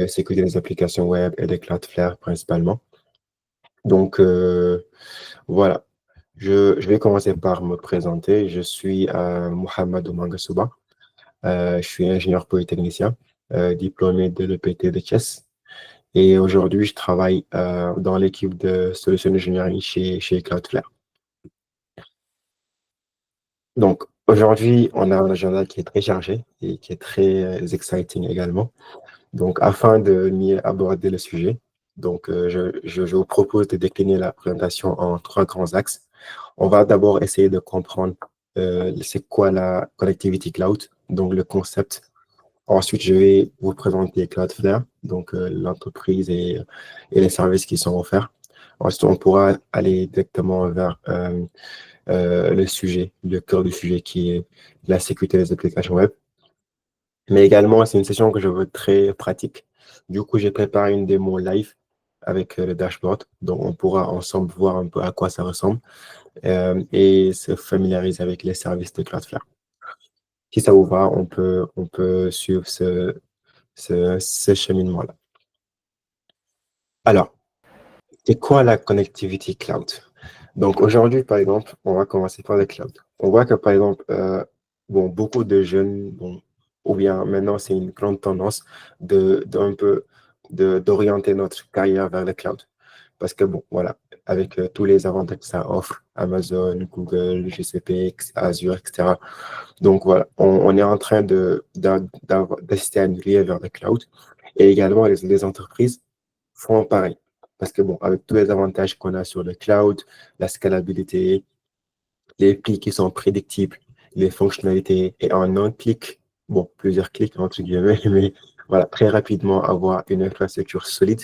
sécurité des applications web et des Cloudflare principalement. Donc, voilà. Je vais commencer par me présenter. Je suis Mohamed Mangasuba. Je suis ingénieur polytechnicien, diplômé de l'EPT de Thiès. Et aujourd'hui, je travaille dans l'équipe de solution engineering chez Cloudflare. Donc, aujourd'hui, on a un agenda qui est très chargé et qui est très exciting également. Donc, afin de mieux aborder le sujet, donc, je vous propose de décliner la présentation en trois grands axes. On va d'abord essayer de comprendre c'est quoi la connectivity cloud, donc le concept. Ensuite, je vais vous présenter Cloudflare, donc l'entreprise et les services qui sont offerts. Ensuite, on pourra aller directement vers le sujet, le cœur du sujet qui est la sécurité des applications web. Mais également, c'est une session que je veux très pratique. Du coup, j'ai préparé une démo live avec le dashboard, donc on pourra ensemble voir un peu à quoi ça ressemble et se familiariser avec les services de Cloudflare. Si ça vous va, on peut suivre ce cheminement-là. Alors, c'est quoi la connectivity cloud? Donc aujourd'hui, par exemple, on va commencer par le cloud. On voit que, par exemple, bon, beaucoup de jeunes, bon, ou bien maintenant, c'est une grande tendance d'orienter notre carrière vers le cloud. Parce que, bon, voilà, avec tous les avantages que ça offre, Amazon, Google, GCP, Azure, etc. Donc voilà, on est en train d'assister à une ruée vers le cloud. Et également, les entreprises font pareil. Parce que bon, avec tous les avantages qu'on a sur le cloud, la scalabilité, les plis qui sont prédictibles, les fonctionnalités, et en un clic, bon, plusieurs clics entre guillemets, mais voilà, très rapidement avoir une infrastructure solide.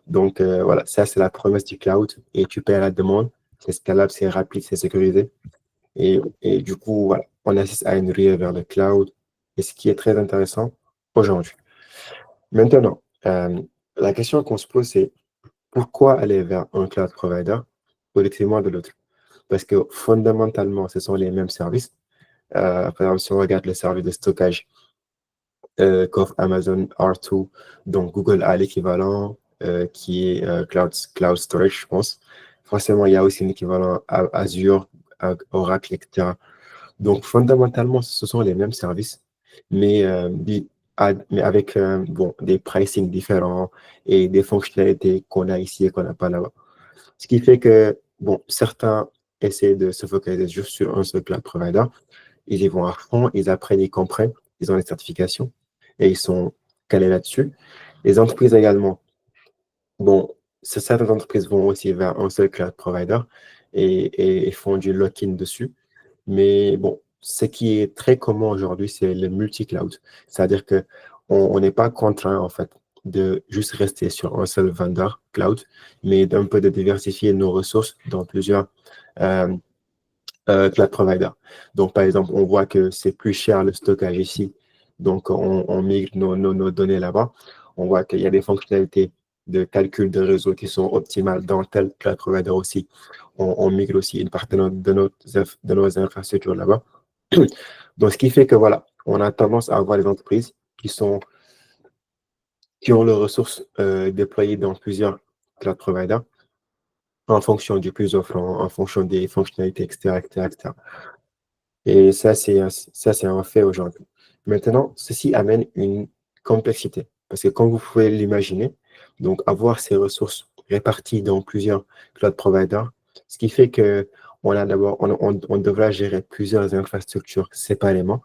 Donc voilà, ça c'est la promesse du cloud et tu paies à la demande, c'est scalable, c'est rapide, c'est sécurisé. Et du coup, voilà, on assiste à une ruée vers le cloud, et ce qui est très intéressant aujourd'hui. Maintenant, la question qu'on se pose, c'est pourquoi aller vers un cloud provider au détriment de l'autre? Parce que fondamentalement, ce sont les mêmes services. Par exemple, si on regarde le service de stockage qu'offre Amazon R2, donc Google a l'équivalent qui est Cloud Storage, je pense. Forcément, il y a aussi un équivalent à Azure, à Oracle, etc. Donc, fondamentalement, ce sont les mêmes services, mais, mais avec bon, des pricing différents et des fonctionnalités qu'on a ici et qu'on n'a pas là-bas. Ce qui fait que, bon, certains essaient de se focaliser juste sur un seul cloud provider. Ils y vont à fond, ils apprennent, ils comprennent, ils ont les certifications et ils sont calés là-dessus. Les entreprises également, bon, certaines entreprises vont aussi vers un seul cloud provider et font du lock-in dessus. Mais bon, ce qui est très commun aujourd'hui, c'est le multi-cloud. C'est-à-dire que on n'est pas contraint, en fait, de juste rester sur un seul vendeur cloud, mais d'un peu de diversifier nos ressources dans plusieurs euh, cloud providers. Donc, par exemple, on voit que c'est plus cher le stockage ici. Donc, on migre nos données là-bas. On voit qu'il y a des fonctionnalités de calcul de réseau qui sont optimales dans tel cloud provider aussi. On migre aussi une partie de nos infrastructures là-bas. Donc, ce qui fait que, voilà, on a tendance à avoir des entreprises qui ont leurs ressources déployées dans plusieurs cloud providers en fonction du plus offrant, en fonction des fonctionnalités, etc., etc., etc. Et ça, c'est un fait aujourd'hui. Maintenant, ceci amène une complexité. Parce que comme vous pouvez l'imaginer, donc avoir ces ressources réparties dans plusieurs cloud providers, ce qui fait que on devra gérer plusieurs infrastructures séparément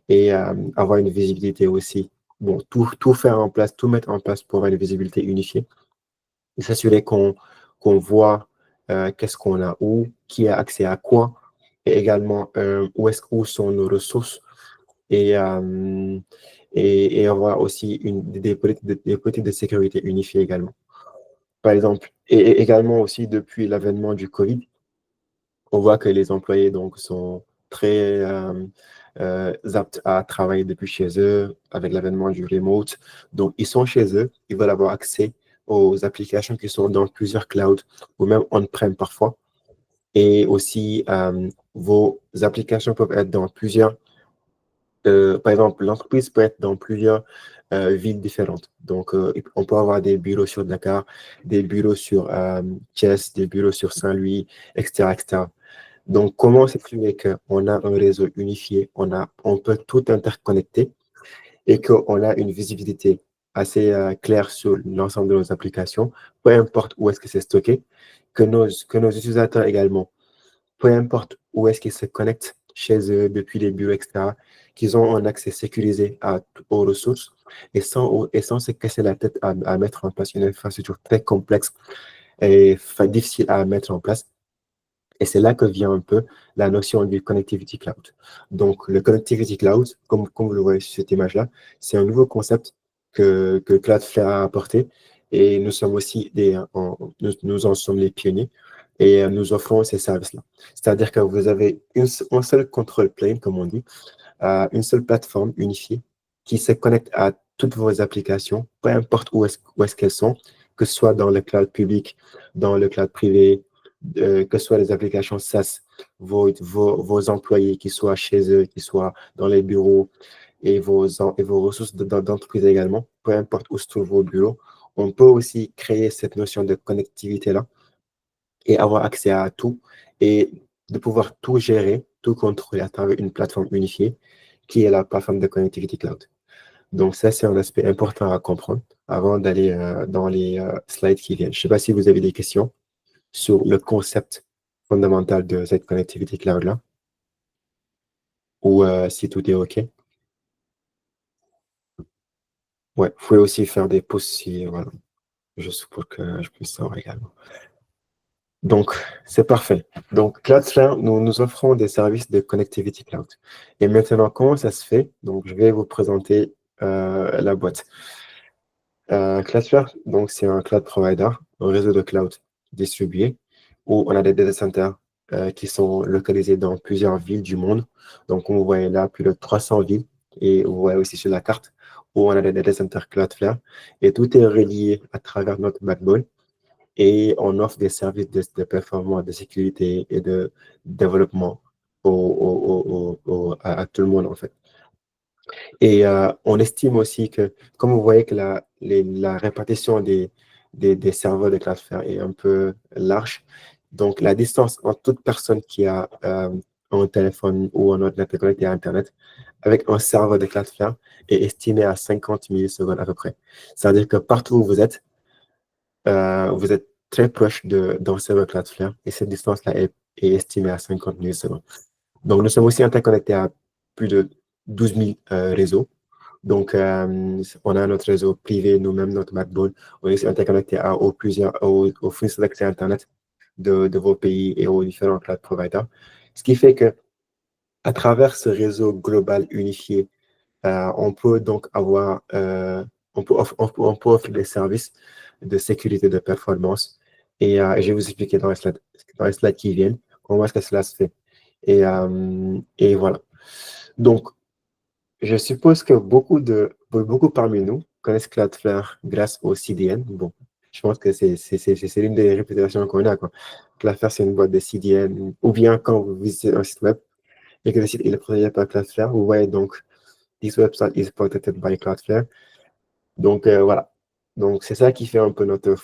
et avoir une visibilité aussi. Bon, tout faire en place, tout mettre en place pour avoir une visibilité unifiée et s'assurer qu'on voit qu'est-ce qu'on a où, qui a accès à quoi, et également où sont nos ressources et, et avoir aussi des politiques de sécurité unifiées également. Par exemple, et également aussi depuis l'avènement du Covid, on voit que les employés donc, sont très aptes à travailler depuis chez eux avec l'avènement du remote. Donc, ils sont chez eux, ils veulent avoir accès aux applications qui sont dans plusieurs clouds ou même on-prem parfois. Et aussi, vos applications peuvent être dans plusieurs, par exemple, l'entreprise peut être dans plusieurs villes différentes. Donc, on peut avoir des bureaux sur Dakar, des bureaux sur Thiès, des bureaux sur Saint-Louis, etc., etc. Donc, comment s'exprimer qu'on a un réseau unifié, on peut tout interconnecter et qu'on a une visibilité assez claire sur l'ensemble de nos applications, peu importe où est-ce que c'est stocké, que nos utilisateurs également, peu importe où est-ce qu'ils se connectent chez eux depuis les bureaux, etc., qu'ils ont un accès sécurisé aux ressources et sans se casser la tête à mettre en place une infrastructure très complexe et difficile à mettre en place. Et c'est là que vient un peu la notion du Connectivity Cloud. Donc, le Connectivity Cloud, comme vous le voyez sur cette image-là, c'est un nouveau concept que Cloudflare a apporté. Et nous sommes aussi nous en sommes les pionniers et nous offrons ces services-là. C'est-à-dire que vous avez un seul control plane, comme on dit, une seule plateforme unifiée qui se connecte à toutes vos applications, peu importe où est-ce qu'elles sont, que ce soit dans le cloud public, dans le cloud privé, que ce soit les applications SaaS, vos employés qui soient chez eux, qui soient dans les bureaux et vos ressources d'entreprise également, peu importe où se trouvent vos bureaux. On peut aussi créer cette notion de connectivité-là et avoir accès à tout et de pouvoir tout gérer, tout contrôler à travers une plateforme unifiée qui est la plateforme de Connectivity Cloud. Donc ça, c'est un aspect important à comprendre avant d'aller dans les slides qui viennent. Je ne sais pas si vous avez des questions sur le concept fondamental de cette Connectivity Cloud-là ou si tout est OK. Ouais, vous pouvez aussi faire des pouces si, voilà, juste pour que je puisse savoir également. Donc, c'est parfait. Donc, Cloudflare, nous offrons des services de Connectivity Cloud. Et maintenant, comment ça se fait? Donc, je vais vous présenter la boîte. Cloudflare, donc, c'est un cloud provider, un réseau de cloud distribué, où on a des data centers qui sont localisés dans plusieurs villes du monde. Donc, comme vous voyez là, plus de 300 villes. Et vous voyez aussi sur la carte où on a des data centers Cloudflare. Et tout est relié à travers notre backbone et on offre des services de performance, de sécurité et de développement à tout le monde, en fait. Et on estime aussi que, comme vous voyez que la répartition des serveurs de Cloudflare est un peu large, donc la distance entre toute personne qui a un téléphone ou un ordinateur connecté à Internet avec un serveur de Cloudflare est estimée à 50 millisecondes à peu près. C'est-à-dire que partout où vous êtes très proche d'un serveur Cloudflare et cette distance-là est estimée à 50 millisecondes. Donc, nous sommes aussi interconnectés à plus de 12 000 réseaux. Donc, on a notre réseau privé, nous-mêmes, notre backbone. On est aussi interconnecté aux fournisseurs d'accès Internet de vos pays et aux différents cloud providers. Ce qui fait que à travers ce réseau global unifié, on peut donc on peut offrir des services de sécurité de performance. Et je vais vous expliquer dans les slides qui viennent comment est-ce que cela se fait. Et voilà. Donc, je suppose que beaucoup parmi nous connaissent Cloudflare grâce au CDN. Bon, je pense que c'est l'une des réputations qu'on a, quoi. Cloudflare, c'est une boîte de CDN. Ou bien quand vous visitez un site web et que le site il est protégé par Cloudflare, vous voyez donc This website is protected by Cloudflare. Donc, voilà. Donc, c'est ça qui fait un peu notre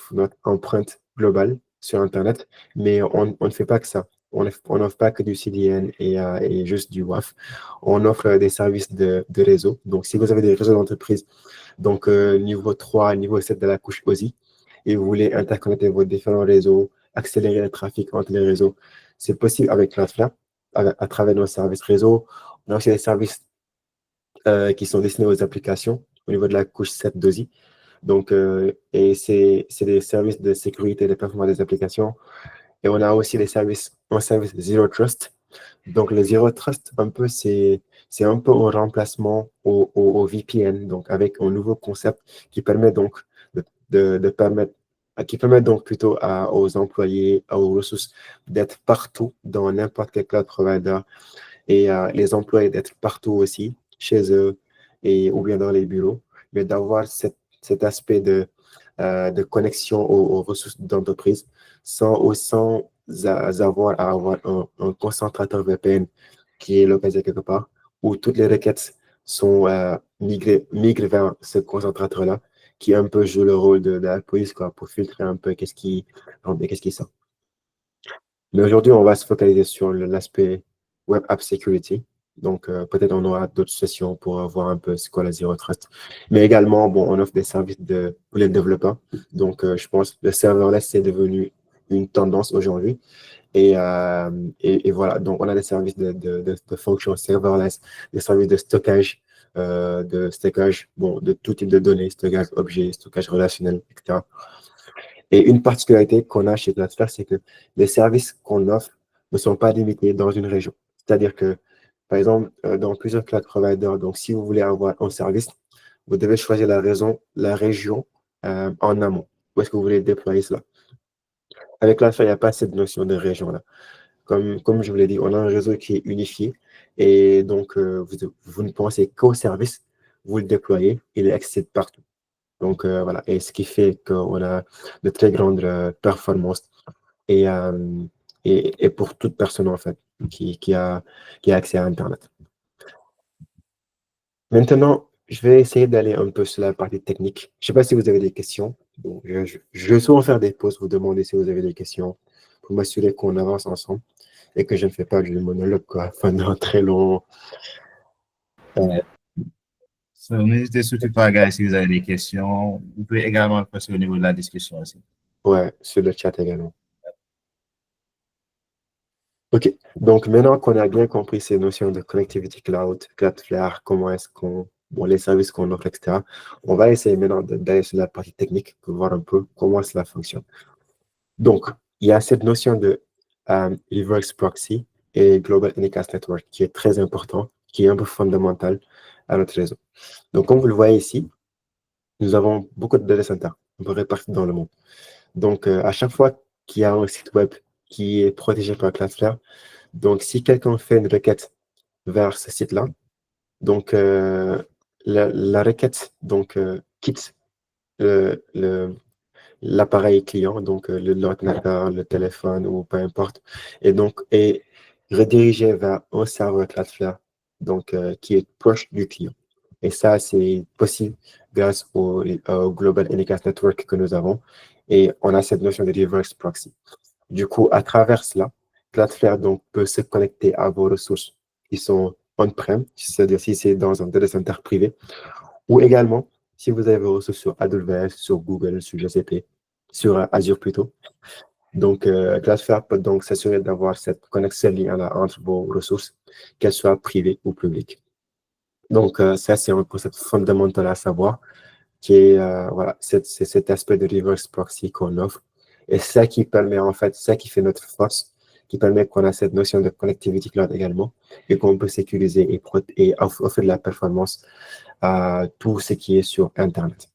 empreinte globale sur Internet. Mais on ne fait pas que ça. On n'offre pas que du CDN et juste du WAF. On offre des services de réseau. Donc, si vous avez des réseaux d'entreprise, donc niveau 3, niveau 7 de la couche OSI, et vous voulez interconnecter vos différents réseaux, accélérer le trafic entre les réseaux, c'est possible avec Cloudflare, à travers nos services réseau. On a aussi des services qui sont destinés aux applications au niveau de la couche 7 d'OSI. Donc, et c'est des services de sécurité et de performance des applications. Et on a aussi un service Zero Trust. Donc, le Zero Trust, c'est un peu un remplacement au VPN, donc avec un nouveau concept qui permet donc de permettre qui permet donc plutôt aux employés, aux ressources d'être partout dans n'importe quel cloud provider et les employés d'être partout aussi, chez eux ou bien dans les bureaux, mais d'avoir cet aspect de connexion aux ressources d'entreprise sans avoir à avoir un concentrateur VPN qui est localisé quelque part, où toutes les requêtes sont migrés vers ce concentrateur-là, qui un peu joue le rôle de la police, quoi, pour filtrer un peu qu'est-ce qui rentre et qu'est-ce qui sort. Mais aujourd'hui, on va se focaliser sur l'aspect Web App Security. Donc, peut-être on aura d'autres sessions pour voir un peu ce qu'est la Zero Trust. Mais également, bon, on offre des services pour les développeurs. Donc, je pense que le serverless, c'est devenu une tendance aujourd'hui. Et voilà, donc on a des services de fonctions serverless, des services de stockage, bon, de tout type de données, stockage objet, stockage relationnel, etc. Et une particularité qu'on a chez Cloudflare, c'est que les services qu'on offre ne sont pas limités dans une région. C'est-à-dire que, par exemple, dans plusieurs cloud providers, donc si vous voulez avoir un service, vous devez choisir la région en amont. Où est-ce que vous voulez déployer cela? Avec Cloudflare, il n'y a pas cette notion de région-là. Comme je vous l'ai dit, on a un réseau qui est unifié et donc vous ne pensez qu'au service, vous le déployez, il est accessible partout. Donc voilà, et ce qui fait qu'on a de très grandes performances et, euh, et pour toute personne en fait qui a accès à Internet. Maintenant, je vais essayer d'aller un peu sur la partie technique. Je ne sais pas si vous avez des questions. Bon, je vais souvent faire des pauses, vous demander si vous avez des questions pour m'assurer qu'on avance ensemble et que je ne fais pas du monologue quoi, pendant très long. euh, So, n'hésitez surtout pas, gars, si vous avez des questions. Vous pouvez également le passer au niveau de la discussion aussi. ouais, sur le chat également. OK. Donc, maintenant qu'on a bien compris ces notions de connectivity cloud, Cloudflare, comment est-ce qu'on, bon, les services qu'on offre, etc., on va essayer maintenant d'aller sur la partie technique pour voir un peu comment cela fonctionne. Donc, il y a cette notion de reverse proxy et Global Unicast Network qui est très important, qui est un peu fondamental à notre réseau. Donc, comme vous le voyez ici, nous avons beaucoup de data centers un peu répartis dans le monde. Donc, à chaque fois qu'il y a un site web qui est protégé par Cloudflare, donc si quelqu'un fait une requête vers ce site-là, donc la requête donc, quitte le, l'appareil client, donc l'ordinateur, le téléphone ou peu importe, et donc est redirigé vers un serveur Cloudflare donc, qui est proche du client. Et ça, c'est possible grâce au Global Unicast Network que nous avons. Et on a cette notion de reverse proxy. Du coup, à travers cela, Cloudflare donc, peut se connecter à vos ressources qui sont on-prem, c'est-à-dire si c'est dans un data center privé, ou également si vous avez vos ressources sur AWS, sur Google, sur GCP, sur Azure plutôt. Donc, Cloudflare peut donc s'assurer d'avoir cette connexion lien-là entre vos ressources, qu'elles soient privées ou publiques. Donc, ça, c'est un concept fondamental à savoir, qui est voilà, c'est cet aspect de reverse proxy qu'on offre. Et ça qui permet, en fait, ça qui fait notre force, qui permet qu'on a cette notion de connectivity cloud également, et qu'on peut sécuriser et offrir de la performance à tout ce qui est sur Internet.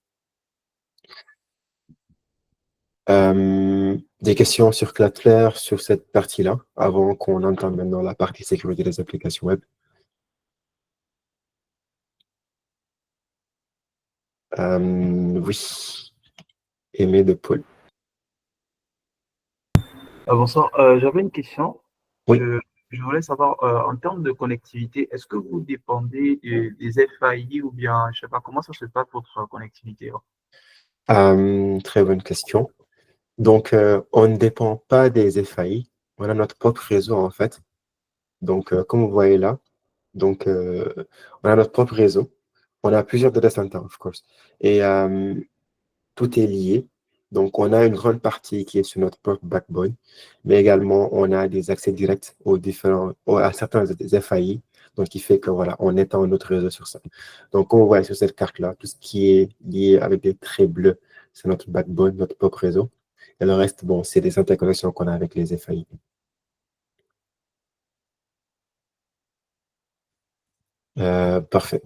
Des questions sur Cloudflare, sur cette partie-là, avant qu'on entende maintenant la partie sécurité des applications web. Oui, Aimé de Paul. Bonsoir, j'avais une question. Oui, Je voulais savoir, en termes de connectivité, est-ce que vous dépendez des FAI ou bien, je sais pas, comment ça se passe votre connectivité? très bonne question. Donc, on ne dépend pas des FAI, on a notre propre réseau en fait. Donc, comme vous voyez là, donc, on a notre propre réseau. On a plusieurs data centers, of course. Et tout est lié. Donc, on a une grande partie qui est sur notre propre backbone, mais également, on a des accès directs à certains des FAI, donc qui fait que, voilà, on étend notre réseau sur ça. Donc, comme vous voyez sur cette carte-là, tout ce qui est lié avec des traits bleus, c'est notre backbone, notre propre réseau. Et le reste, bon, c'est des interconnexions qu'on a avec les FAI. Parfait.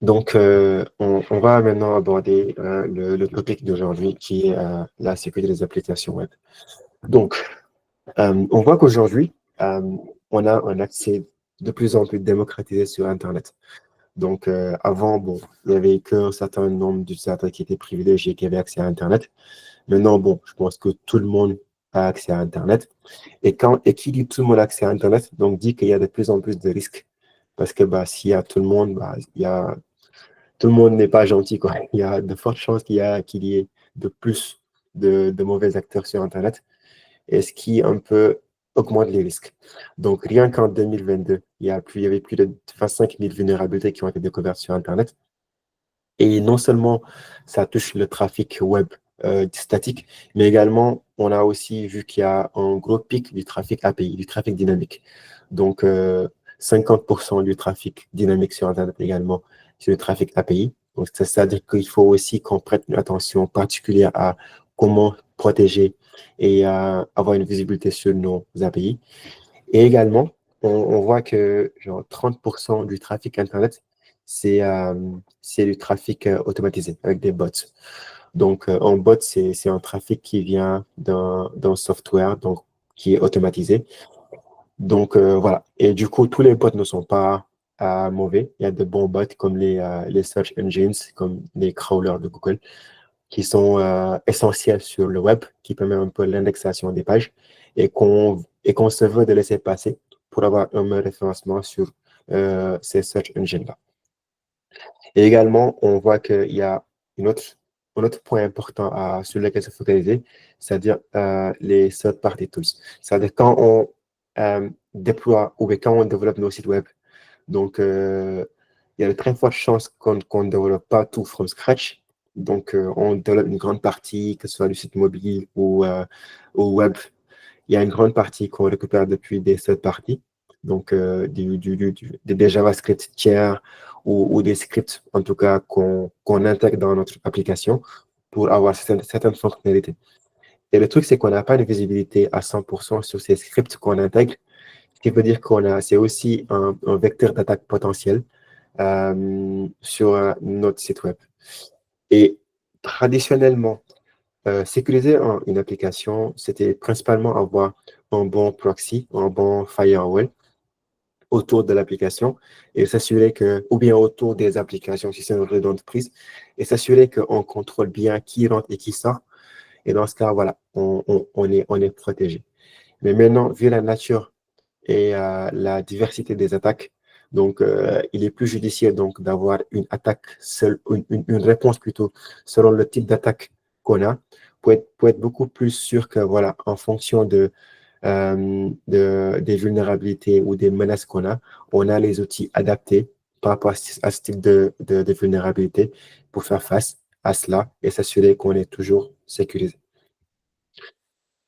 Donc, on va maintenant aborder le topic d'aujourd'hui qui est la sécurité des applications web. Donc, on voit qu'aujourd'hui, on a un accès de plus en plus démocratisé sur Internet. Donc, avant, bon, il n'y avait qu'un certain nombre d'utilisateurs qui étaient privilégiés, qui avaient accès à Internet. Maintenant, bon, je pense que tout le monde a accès à Internet. Et qui dit tout le monde a accès à Internet, donc dit qu'il y a de plus en plus de risques. Parce que s'il y a tout le monde, tout le monde n'est pas gentil, quoi. Il y a de fortes chances qu'il y ait de plus de mauvais acteurs sur Internet, et ce qui un peu augmente les risques. Donc, rien qu'en 2022, il y avait plus de 25 000 vulnérabilités qui ont été découvertes sur Internet. Et non seulement ça touche le trafic web statique, mais également, on a aussi vu qu'il y a un gros pic du trafic API, du trafic dynamique. Donc, 50% du trafic dynamique sur Internet également, c'est le trafic API. Donc, c'est-à-dire qu'il faut aussi qu'on prête une attention particulière à comment protéger et avoir une visibilité sur nos API. Et également, on voit que genre 30% du trafic Internet, c'est du trafic automatisé avec des bots. Donc, un bot, c'est un trafic qui vient d'un software donc, qui est automatisé. Donc, voilà. Et du coup, tous les bots ne sont pas mauvais. Il y a de bons bots comme les search engines, comme les crawlers de Google, qui sont essentiels sur le web, qui permettent un peu l'indexation des pages et qu'on se veut de laisser passer pour avoir un meilleur référencement sur ces search engines-là. Et également, on voit qu'il y a un autre point important sur lequel se focaliser, c'est-à-dire les third-party tools. C'est-à-dire quand on déploie ou quand on développe nos sites web, donc il y a de très fortes chances qu'on ne développe pas tout from scratch. Donc, on développe une grande partie, que ce soit du site mobile ou web. Il y a une grande partie qu'on récupère depuis des third parties, donc des JavaScript tiers ou des scripts, en tout cas, qu'on intègre dans notre application pour avoir certaines fonctionnalités. Et le truc, c'est qu'on n'a pas de visibilité à 100% sur ces scripts qu'on intègre, ce qui veut dire c'est aussi un vecteur d'attaque potentiel sur notre site web. Et traditionnellement, sécuriser une application, c'était principalement avoir un bon proxy, un bon firewall autour de l'application et s'assurer que, ou bien autour des applications si c'est une réseau d'entreprise, et s'assurer qu'on contrôle bien qui rentre et qui sort. Et dans ce cas, voilà, on est protégé. Mais maintenant, vu la nature et la diversité des attaques, donc il est plus judicieux donc d'avoir une attaque seule, une réponse plutôt selon le type d'attaque qu'on a, pour être beaucoup plus sûr que voilà, en fonction des vulnérabilités ou des menaces qu'on a, on a les outils adaptés par rapport à ce type de vulnérabilité pour faire face à cela et s'assurer qu'on est toujours sécurisé.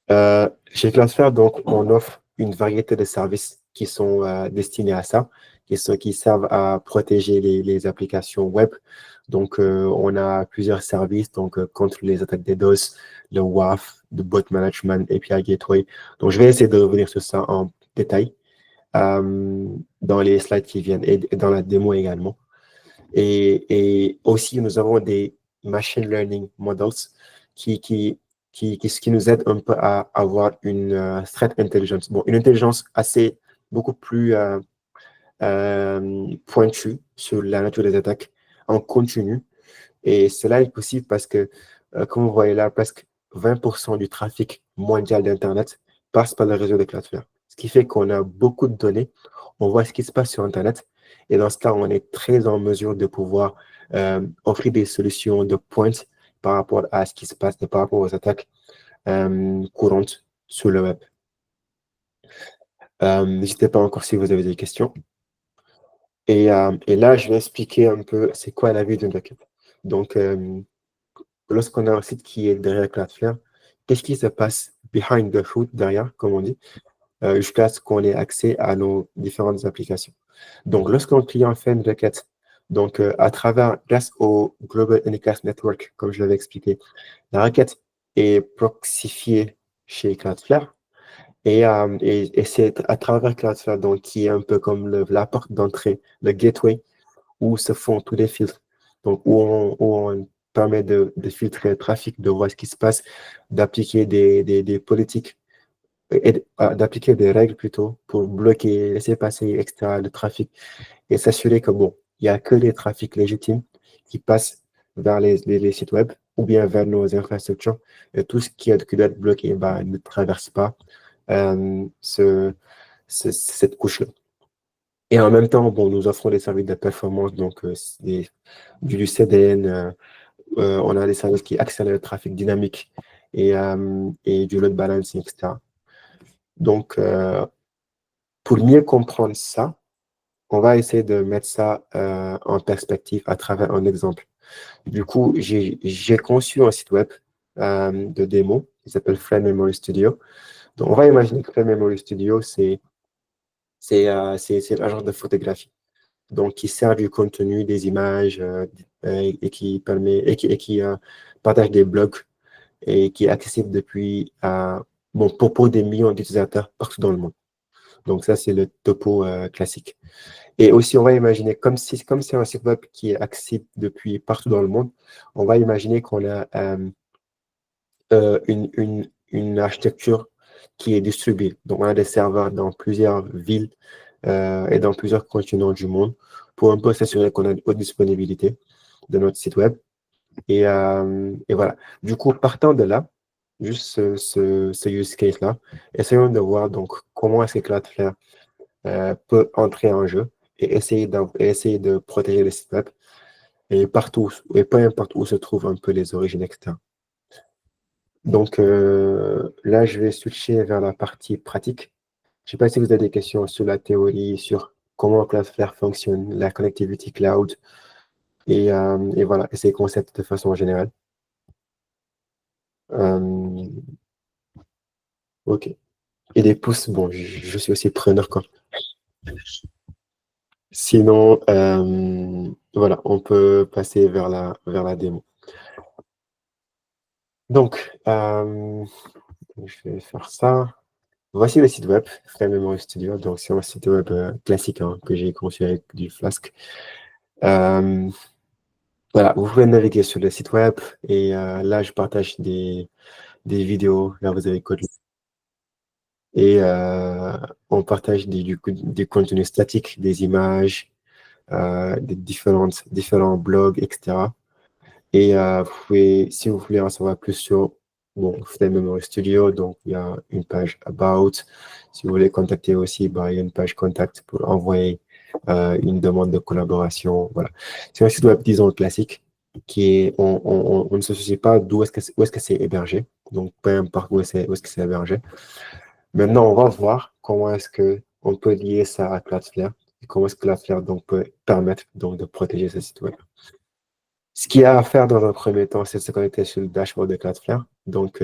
Chez Cloudflare, donc, on offre une variété de services qui sont destinés à ça, qui servent à protéger les applications web. Donc, on a plusieurs services donc, contre les attaques DDoS, le WAF, le bot management, API Gateway. Donc, je vais essayer de revenir sur ça en détail dans les slides qui viennent et dans la démo également. Et aussi, nous avons des machine learning models qui nous aident un peu à avoir une threat intelligence. Bon, une intelligence beaucoup plus pointue sur la nature des attaques en continu. Et cela est possible parce que, comme vous voyez là, presque 20% du trafic mondial d'Internet passe par le réseau de Cloudflare. Ce qui fait qu'on a beaucoup de données, on voit ce qui se passe sur Internet. Et dans ce cas, on est très en mesure de pouvoir offrir des solutions de pointe par rapport à ce qui se passe et par rapport aux attaques courantes sur le web. N'hésitez pas encore si vous avez des questions. Et là, je vais expliquer un peu c'est quoi la vie d'une requête. Donc, lorsqu'on a un site qui est derrière Cloudflare, qu'est-ce qui se passe behind the hood, derrière, comme on dit, jusqu'à ce qu'on ait accès à nos différentes applications. Donc, lorsqu'un client fait une requête, donc grâce au Global Unicast Network, comme je l'avais expliqué, la requête est proxifiée chez Cloudflare et c'est à travers Cloudflare, donc, qui est un peu comme la porte d'entrée, le gateway, où se font tous les filtres. Donc, où on permet de filtrer le trafic, de voir ce qui se passe, d'appliquer des politiques, d'appliquer des règles plutôt pour bloquer, laisser passer, etc., le trafic et s'assurer que, bon, il n'y a que les trafics légitimes qui passent vers les sites web ou bien vers nos infrastructures. Et tout ce qui doit être bloqué ne traverse pas cette couche-là. Et en même temps, bon, nous offrons des services de performance, donc du CDN, on a des services qui accélèrent le trafic dynamique et du load balancing, etc. Donc, pour mieux comprendre ça, on va essayer de mettre ça en perspective à travers un exemple. Du coup, j'ai conçu un site web de démo qui s'appelle Flame Memory Studio. Donc, on va imaginer que Flame Memory Studio, c'est l'agence de photographie. Donc, qui sert du contenu, des images et qui permet et qui partage des blogs et qui est accessible depuis bon, pour des millions d'utilisateurs partout dans le monde. Donc, ça, c'est le topo classique. Et aussi, on va imaginer, comme c'est un site web qui est accessible depuis partout dans le monde, on va imaginer qu'on a une architecture qui est distribuée. Donc, on a des serveurs dans plusieurs villes et dans plusieurs continents du monde pour un peu s'assurer qu'on a une haute disponibilité de notre site web. Et voilà. Du coup, partant de là, juste ce use case-là, essayons de voir donc comment est-ce que Cloudflare peut entrer en jeu et essayer de protéger les sites web et partout, et peu importe où se trouvent un peu les origines externes. Donc là, je vais switcher vers la partie pratique. Je ne sais pas si vous avez des questions sur la théorie, sur comment Cloudflare fonctionne, la connectivity cloud, et voilà, et ces concepts de façon générale. OK. Et des pouces, bon, je suis aussi preneur, quoi. Sinon, voilà, on peut passer vers la démo. Donc, je vais faire ça. Voici le site web, Flame Memory Studio. Donc, c'est un site web classique que j'ai conçu avec du Flask. Voilà, vous pouvez naviguer sur le site web et là, je partage des vidéos. Là, vous avez code. Et on partage des contenus statiques, des images, des différents blogs, etc. Et si vous voulez en savoir plus sur Flame Memory Studio, donc il y a une page About. Si vous voulez contacter aussi, il y a une page Contact pour envoyer une demande de collaboration. Voilà. C'est un site web, disons, classique, on ne se soucie pas d'où est-ce que c'est hébergé. Donc, peu importe où est-ce que c'est hébergé. Maintenant, on va voir comment est-ce qu'on peut lier ça à Cloudflare et comment est-ce que Cloudflare donc, peut permettre donc, de protéger ce site web. Ce qu'il y a à faire dans un premier temps, c'est de se connecter sur le dashboard de Cloudflare. Donc,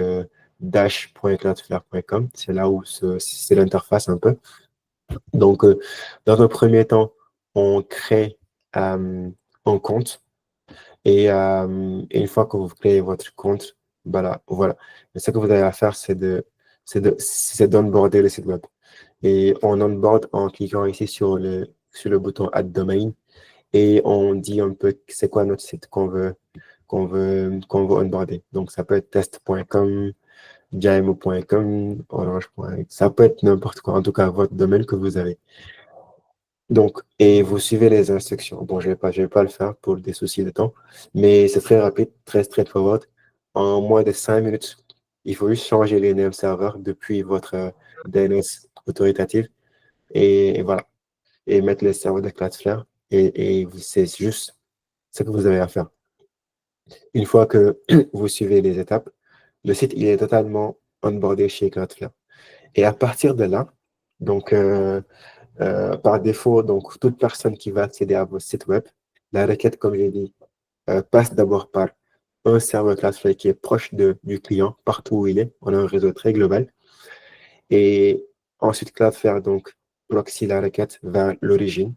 dash.cloudflare.com, c'est là où c'est l'interface un peu. Donc, dans un premier temps, on crée un compte. Et une fois que vous créez votre compte, voilà. Et ce que vous avez à faire, c'est d'onboarder le site web. Et on onboard en cliquant ici sur le bouton Add Domain. Et on dit un peu c'est quoi notre site qu'on veut onboarder. Donc, ça peut être test.com, jmo.com, orange.com. Ça peut être n'importe quoi, en tout cas, votre domaine que vous avez. Donc, et vous suivez les instructions. Bon, je vais pas le faire pour des soucis de temps, mais c'est très rapide, très straightforward. En moins de 5 minutes, il faut juste changer les name serveurs depuis votre DNS autoritative et voilà. Et mettre les serveurs de Cloudflare et c'est juste ce que vous avez à faire. Une fois que vous suivez les étapes, le site il est totalement onboardé chez Cloudflare. Et à partir de là, donc par défaut, donc toute personne qui va accéder à votre site web, la requête, comme j'ai dit, passe d'abord par un serveur Cloudflare qui est proche du client, partout où il est. On a un réseau très global. Et ensuite, Cloudflare donc proxy la requête vers l'origine.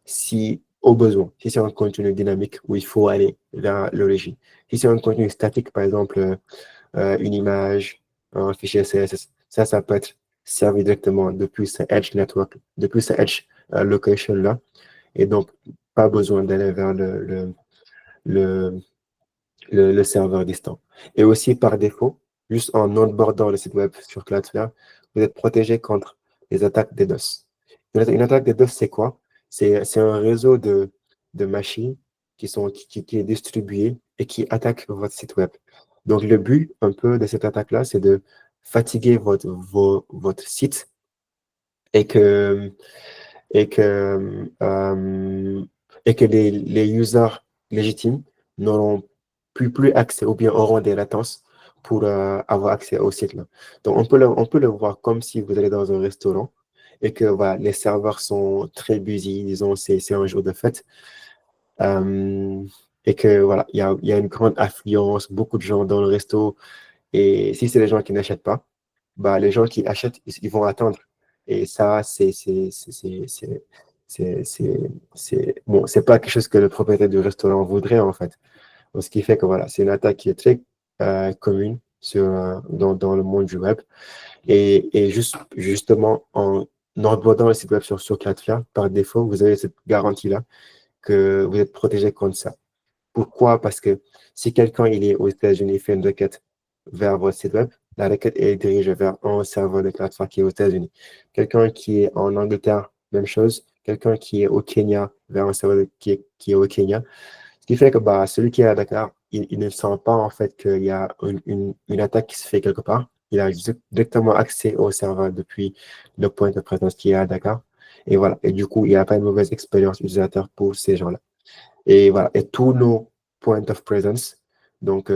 Si au besoin, si c'est un contenu dynamique où il faut aller vers l'origine. Si c'est un contenu statique, par exemple, une image, un fichier CSS, ça peut être servi directement depuis ce Edge Network, depuis ce Edge location là. Et donc, pas besoin d'aller vers le, le serveur distant. Et aussi, par défaut, juste en onboardant le site web sur Cloudflare, vous êtes protégé contre les attaques DDoS. Une attaque DDoS, c'est quoi? C'est un réseau de machines qui est distribué et qui attaque votre site web. Donc, le but un peu de cette attaque-là, c'est de fatiguer votre site et que, et que, euh, et que les users légitimes n'auront plus accès ou bien auront des latences pour avoir accès au site-là. Donc, on peut le voir comme si vous allez dans un restaurant et que voilà, les serveurs sont très busy, disons, c'est un jour de fête. Euh, et que voilà, il y a une grande affluence, beaucoup de gens dans le resto. Et si c'est les gens qui n'achètent pas, bah, les gens qui achètent, ils vont attendre. Et ça, bon, c'est pas quelque chose que le propriétaire du restaurant voudrait, en fait. Donc, ce qui fait que voilà, c'est une attaque qui est très commune dans le monde du web. Et justement, en uploadant le site web sur Cloudflare, par défaut, vous avez cette garantie-là que vous êtes protégé contre ça. Pourquoi? Parce que si quelqu'un il est aux États-Unis et fait une requête vers votre site web, la requête est dirigée vers un serveur de Cloudflare qui est aux États-Unis. Quelqu'un qui est en Angleterre, même chose. Quelqu'un qui est au Kenya vers un serveur qui est au Kenya. Ce qui fait que bah, celui qui est à Dakar, il ne sent pas en fait qu'il y a une attaque qui se fait quelque part. Il a directement accès au serveur depuis le point de présence qui est à Dakar. Et voilà. Et du coup, il n'y a pas une mauvaise expérience utilisateur pour ces gens-là. Et voilà. Et tous nos points of presence donc,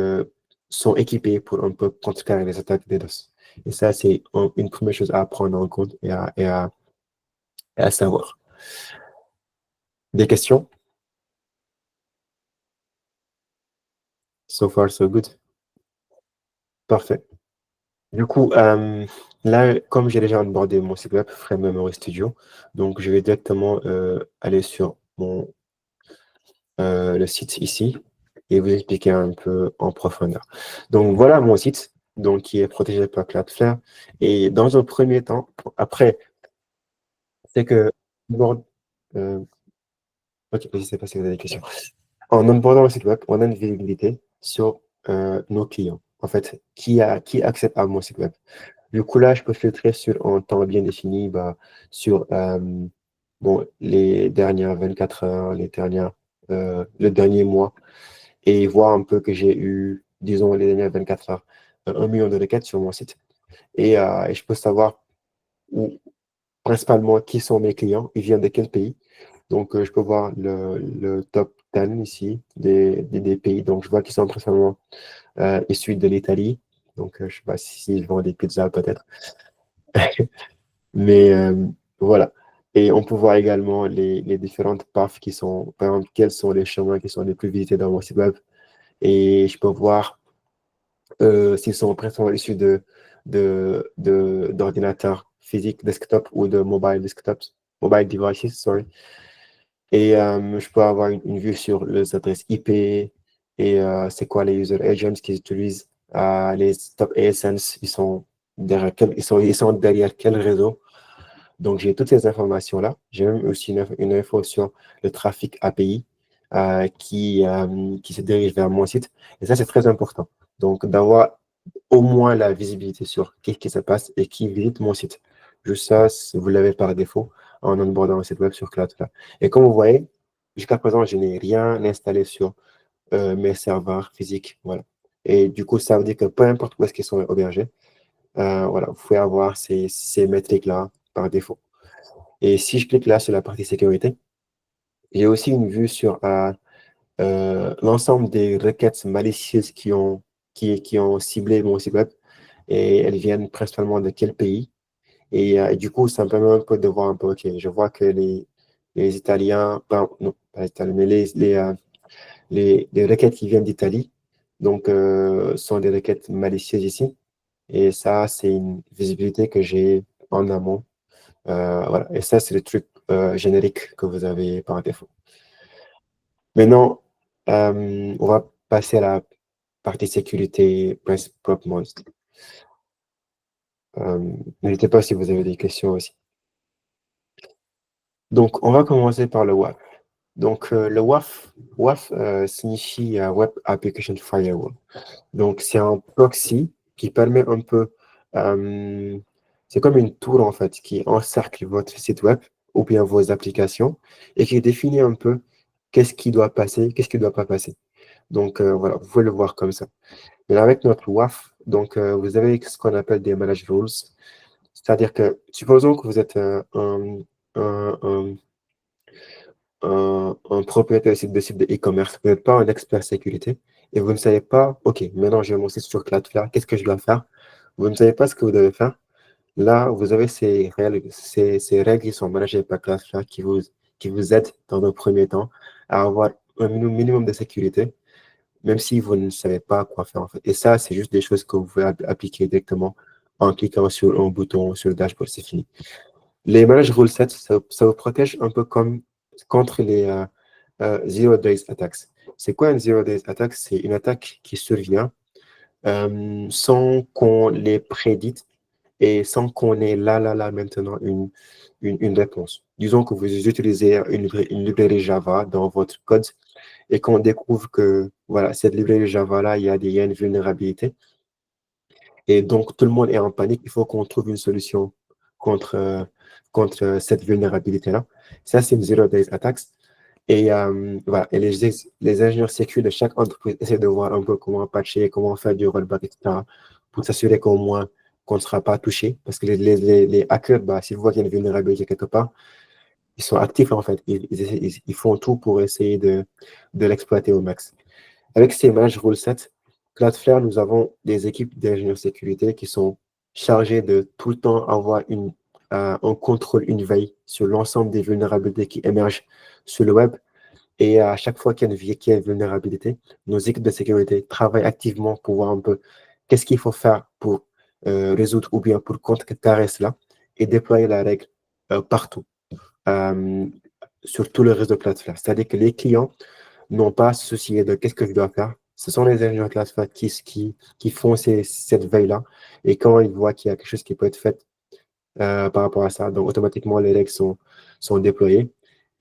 sont équipés pour un peu contrecarrer les attaques DDoS. Et ça, c'est une première chose à prendre en compte et à savoir. Des questions? So far, so good. Parfait. Du coup, là, comme j'ai déjà onboardé mon site web Frame Memory Studio, donc je vais directement aller sur le site ici et vous expliquer un peu en profondeur. Donc voilà mon site, donc qui est protégé par Cloudflare. Et dans un premier temps, après, c'est que ok, je ne sais pas si vous avez des questions. En onboardant le site web, on a une visibilité sur nos clients. En fait, qui accède à mon site web. Du coup, là, je peux filtrer sur un temps bien défini, bah, sur bon, les dernières 24 heures, le dernier mois, et voir un peu que j'ai eu, disons, les dernières 24 heures, 1 million de requêtes sur mon site. Et je peux savoir principalement qui sont mes clients, ils viennent de quel pays. Donc, je peux voir le top 10 ici des pays. Donc, je vois qu'ils sont principalement issus de l'Italie. Donc, je ne sais pas si je vends des pizzas peut-être. Mais voilà. Et on peut voir également les différentes paths qui sont, par exemple, quels sont les chemins qui sont les plus visités dans mon site web. Et je peux voir s'ils sont principalement issus d'ordinateurs physiques desktop ou de mobile desktops, mobile devices, sorry. Et je peux avoir une vue sur les adresses IP et c'est quoi les user agents qu'ils utilisent. Les top ASNs, ils sont derrière quel réseau. Donc, j'ai toutes ces informations-là. J'ai même aussi une info sur le trafic API qui se dirige vers mon site. Et ça, c'est très important. Donc, d'avoir au moins la visibilité sur qu'est-ce qui se passe et qui visite mon site. Juste ça, vous l'avez par défaut en onboardant un site web sur Cloudflare. Et comme vous voyez, jusqu'à présent, je n'ai rien installé sur mes serveurs physiques. Voilà. Et du coup, ça veut dire que peu importe où est-ce qu'ils sont hébergés, voilà, vous pouvez avoir ces métriques-là par défaut. Et si je clique là sur la partie sécurité, j'ai aussi une vue sur l'ensemble des requêtes malicieuses qui ont ciblé mon site web et elles viennent principalement de quel pays. Et du coup, ça me permet un peu de voir un peu, ok, je vois que les Italiens, non, pas les Italiens, mais les requêtes qui viennent d'Italie, donc, sont des requêtes malicieuses ici. Et ça, c'est une visibilité que j'ai en amont. Voilà. Et ça, c'est le truc générique que vous avez par défaut. Maintenant, on va passer à la partie sécurité proprement. N'hésitez pas si vous avez des questions aussi. Donc, on va commencer par le WAF. Donc, le WAF signifie Web Application Firewall. Donc, c'est un proxy qui permet un peu, c'est comme une tour en fait, qui encercle votre site web ou bien vos applications et qui définit un peu qu'est-ce qui doit passer, qu'est-ce qui ne doit pas passer. Donc, voilà, vous pouvez le voir comme ça. Mais avec notre WAF, donc, vous avez ce qu'on appelle des managed rules. C'est-à-dire que, supposons que vous êtes un, un- un propriétaire de site de e-commerce, vous n'êtes pas un expert sécurité et vous ne savez pas, OK, maintenant j'ai mon site sur Cloudflare, qu'est-ce que je dois faire? Vous ne savez pas ce que vous devez faire. Là, vous avez ces règles qui sont managées par Cloudflare qui vous aident dans un premier temps à avoir un minimum de sécurité, même si vous ne savez pas quoi faire en fait. Et ça, c'est juste des choses que vous pouvez appliquer directement en cliquant sur un bouton sur le dashboard, c'est fini. Les managed rule sets, ça vous protège un peu comme contre les zero days attacks. C'est quoi une zero days attack? C'est une attaque qui survient sans qu'on les prédite et sans qu'on ait là maintenant une réponse. Disons que vous utilisez une librairie Java dans votre code et qu'on découvre que voilà, cette librairie Java-là, il y a une vulnérabilité. Et donc, tout le monde est en panique. Il faut qu'on trouve une solution contre, contre cette vulnérabilité-là. Ça, c'est une Zero Days Attacks. Et, voilà. Et les ingénieurs sécu de chaque entreprise essaient de voir un peu comment patcher, comment faire du rollback, etc. pour s'assurer qu'au moins qu'on ne sera pas touché. Parce que les hackers, bah, s'ils voient qu'il y a une vulnérabilité quelque part, ils sont actifs en fait. Ils font tout pour essayer de l'exploiter au max. Avec ces managed rule sets, Cloudflare, nous avons des équipes d'ingénieurs sécurité qui sont chargées de tout le temps avoir un contrôle, une veille sur l'ensemble des vulnérabilités qui émergent sur le web. Et à chaque fois qu'il y a une vulnérabilité, nos équipes de sécurité travaillent activement pour voir un peu qu'est-ce qu'il faut faire pour résoudre ou bien pour contrecarrer cela et déployer la règle partout, euh, sur tout le réseau Cloudflare. C'est-à-dire que les clients n'ont pas à se soucier de qu'est-ce que je dois faire. Ce sont les ingénieurs Cloudflare qui font cette veille-là. Et quand ils voient qu'il y a quelque chose qui peut être fait par rapport à ça, donc automatiquement, les règles sont déployées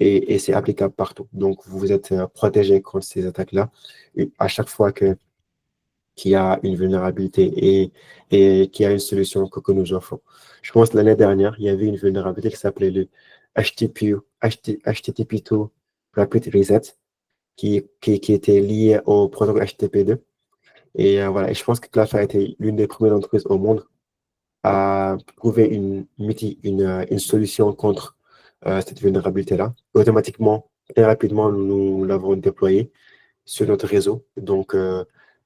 et c'est applicable partout. Donc, vous êtes protégé contre ces attaques-là. Et à chaque fois qu'il y a une vulnérabilité et qu'il y a une solution que nous offrons. Je pense que l'année dernière, il y avait une vulnérabilité qui s'appelait le HTTP2 Rapid Reset qui était lié au protocole HTTP2. Et voilà, et je pense que Cloudflare a été l'une des premières entreprises au monde à trouver une solution contre cette vulnérabilité-là. Automatiquement, très rapidement, nous l'avons déployé sur notre réseau. Donc,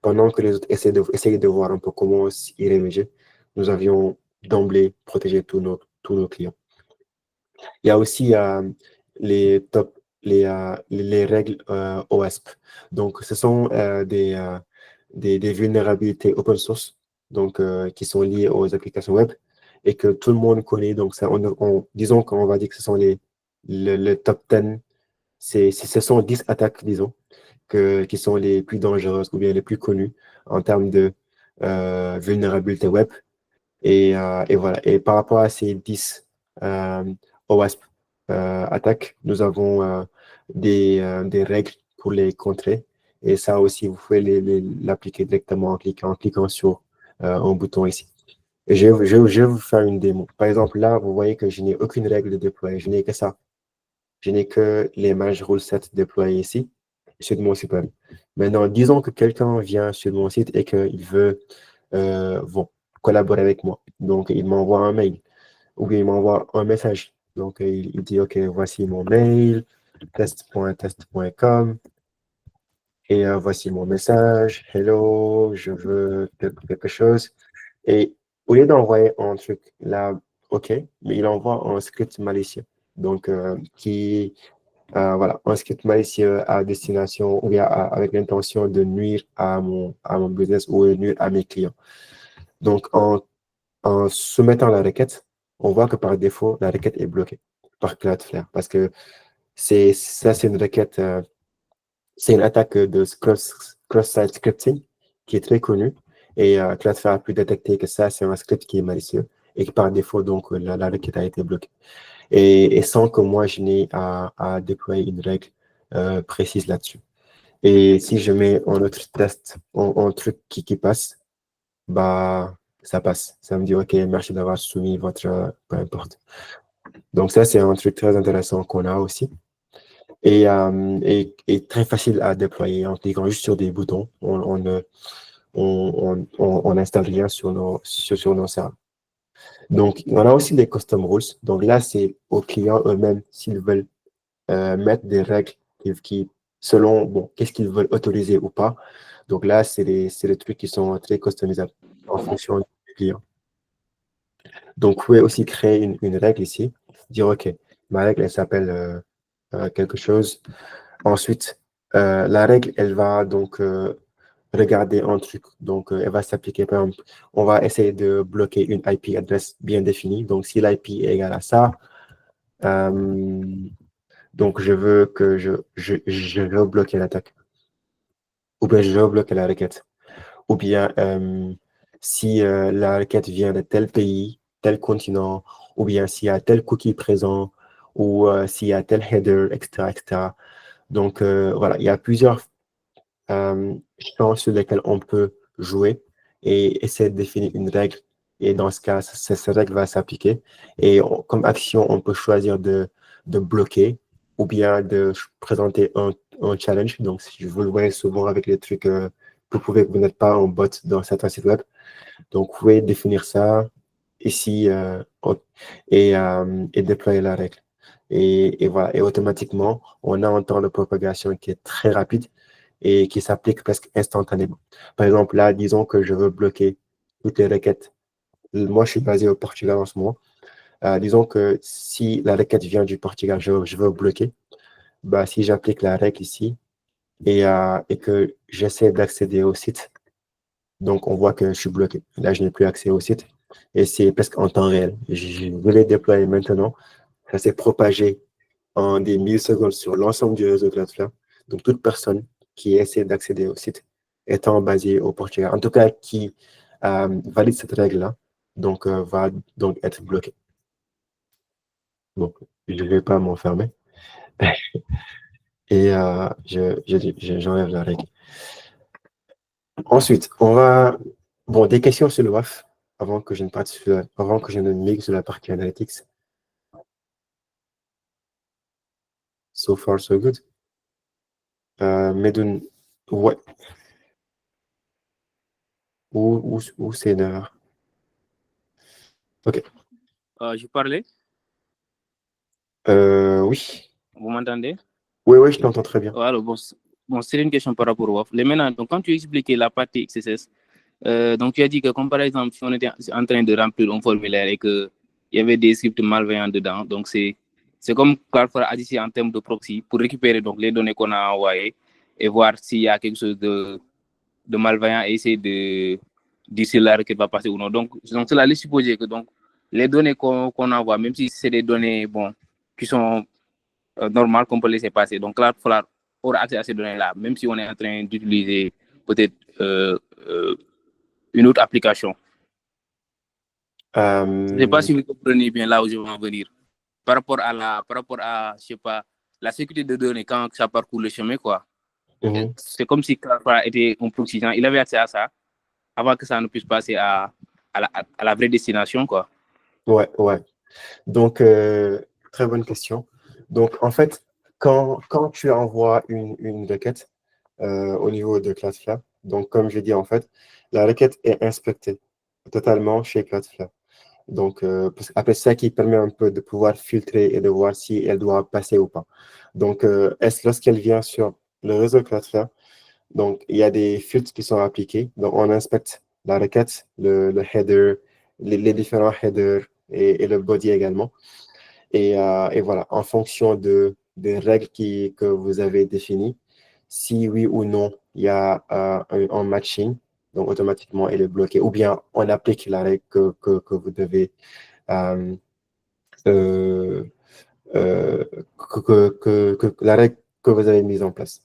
pendant que les autres essayaient de voir un peu comment y remédier, nous avions d'emblée protégé tous nos clients. Il y a aussi les top, les règles OWASP. Donc, ce sont des vulnérabilités open source donc, qui sont liées aux applications web et que tout le monde connaît. Donc, ça, disons qu'on va dire que ce sont le top 10. Ce sont 10 attaques, disons, qui sont les plus dangereuses ou bien les plus connues en termes de vulnérabilité web. Et voilà. Et par rapport à ces 10 OWASP attaques, nous avons des règles pour les contrer. Et ça aussi, vous pouvez l'appliquer directement en cliquant sur un bouton ici. Et je vais vous faire une démo. Par exemple, là, vous voyez que je n'ai aucune règle de déployer. Je n'ai que ça. Je n'ai que les managed rule sets déployés ici sur mon site web. Maintenant, disons que quelqu'un vient sur mon site et qu'il veut bon, collaborer avec moi. Donc, il m'envoie un mail ou bien il m'envoie un message. Donc, il dit, OK, voici mon mail, test.test.com, et voici mon message. Hello, je veux quelque chose. Et au lieu d'envoyer un truc là, OK, mais il envoie un script malicieux. Donc, voilà, un script malicieux à destination ou bien avec l'intention de nuire à mon business ou de nuire à mes clients. Donc, en soumettant la requête, on voit que par défaut, la requête est bloquée par Cloudflare parce que c'est une requête, c'est une attaque de cross-site scripting qui est très connue et Cloudflare a pu détecter que ça, c'est un script qui est malicieux et que par défaut, donc, la requête a été bloquée. Et sans que moi, je n'ai à déployer une règle précise là-dessus. Et si je mets un autre test, un truc qui passe, bah, ça passe. Ça me dit, OK, merci d'avoir soumis votre, peu importe. Donc ça, c'est un truc très intéressant qu'on a aussi. et très facile à déployer en cliquant juste sur des boutons. On n'installe rien sur nos serveurs. Donc, on a aussi des custom rules. Donc là, c'est aux clients eux-mêmes s'ils veulent mettre des règles selon, bon, qu'est-ce qu'ils veulent autoriser ou pas. Donc là, c'est des trucs qui sont très customisables en fonction du client. Donc, vous pouvez aussi créer une règle ici, dire, OK, ma règle, elle s'appelle quelque chose. Ensuite, la règle, elle va donc regarder un truc. Donc, elle va s'appliquer, par exemple, on va essayer de bloquer une IP adresse bien définie. Donc, si l'IP est égal à ça, donc je veux que je veux bloquer l'attaque. Ou bien je veux bloquer la requête. Ou bien si la requête vient de tel pays, tel continent, ou bien s'il y a tel cookie présent, ou s'il y a tel header, etc., etc. Donc, voilà, il y a plusieurs champs sur lesquels on peut jouer et essayer de définir une règle. Et dans ce cas, cette règle va s'appliquer. Et comme action, on peut choisir de bloquer ou bien de présenter un challenge. Donc, si vous le voyez souvent avec les trucs, vous n'êtes pas en bot dans certains sites web. Donc, vous pouvez définir ça ici et déployer la règle. Et voilà, et automatiquement, on a un temps de propagation qui est très rapide et qui s'applique presque instantanément. Par exemple, là, disons que je veux bloquer toutes les requêtes. Moi, je suis basé au Portugal en ce moment. Disons que si la requête vient du Portugal, je veux bloquer. Bah, si j'applique la règle ici et que j'essaie d'accéder au site, donc on voit que je suis bloqué. Là, je n'ai plus accès au site et c'est presque en temps réel. Je vais déployer maintenant. Ça s'est propagé en des millisecondes sur l'ensemble du réseau Cloudflare. Donc, toute personne qui essaie d'accéder au site étant basée au Portugal, en tout cas qui valide cette règle-là, donc va donc être bloquée. Donc, je ne vais pas m'enfermer. Et j'enlève la règle. Ensuite, on va... Bon, des questions sur le WAF avant que je ne migre sur la partie analytics. So far, so good. Medoun, ouais. Ou c'est une erreur. OK. Je parlais. Oui. Vous m'entendez? Oui, je t'entends très bien. Alors, bon, c'est une question par rapport au WAF. Maintenant, donc, quand tu expliquais la partie XSS, donc tu as dit que comme par exemple, si on était en train de remplir un formulaire et qu'il y avait des scripts malveillants dedans, donc c'est comme Cloudflare a dit en termes de proxy pour récupérer donc, les données qu'on a envoyées et voir s'il y a quelque chose de malveillant et essayer de si la requête va passer ou non. Donc cela laisse supposer que donc, les données qu'on envoie, même si c'est des données bon, qui sont normales, qu'on peut laisser passer, donc Cloudflare aura accès à ces données-là, même si on est en train d'utiliser peut-être une autre application. Je ne sais pas si vous comprenez bien là où je veux en venir. Par rapport à je sais pas, la sécurité de données quand ça parcourt le chemin, quoi. C'est comme si Cloudflare était un proxy. Il avait accès à ça avant que ça ne puisse passer à la vraie destination, quoi. Ouais. Donc, très bonne question. Donc, en fait, quand tu envoies une requête au niveau de Cloudflare, donc comme je dis, en fait, la requête est inspectée totalement chez Cloudflare. Donc, après ça qui permet un peu de pouvoir filtrer et de voir si elle doit passer ou pas. Donc, lorsqu'elle vient sur le réseau Cloudflare, donc il y a des filtres qui sont appliqués. Donc, on inspecte la requête, le header, les différents headers et le body également. Et voilà, en fonction des règles que vous avez définies, si oui ou non il y a un matching, donc automatiquement elle est bloquée, ou bien on applique la règle que vous devez la règle que vous avez mise en place.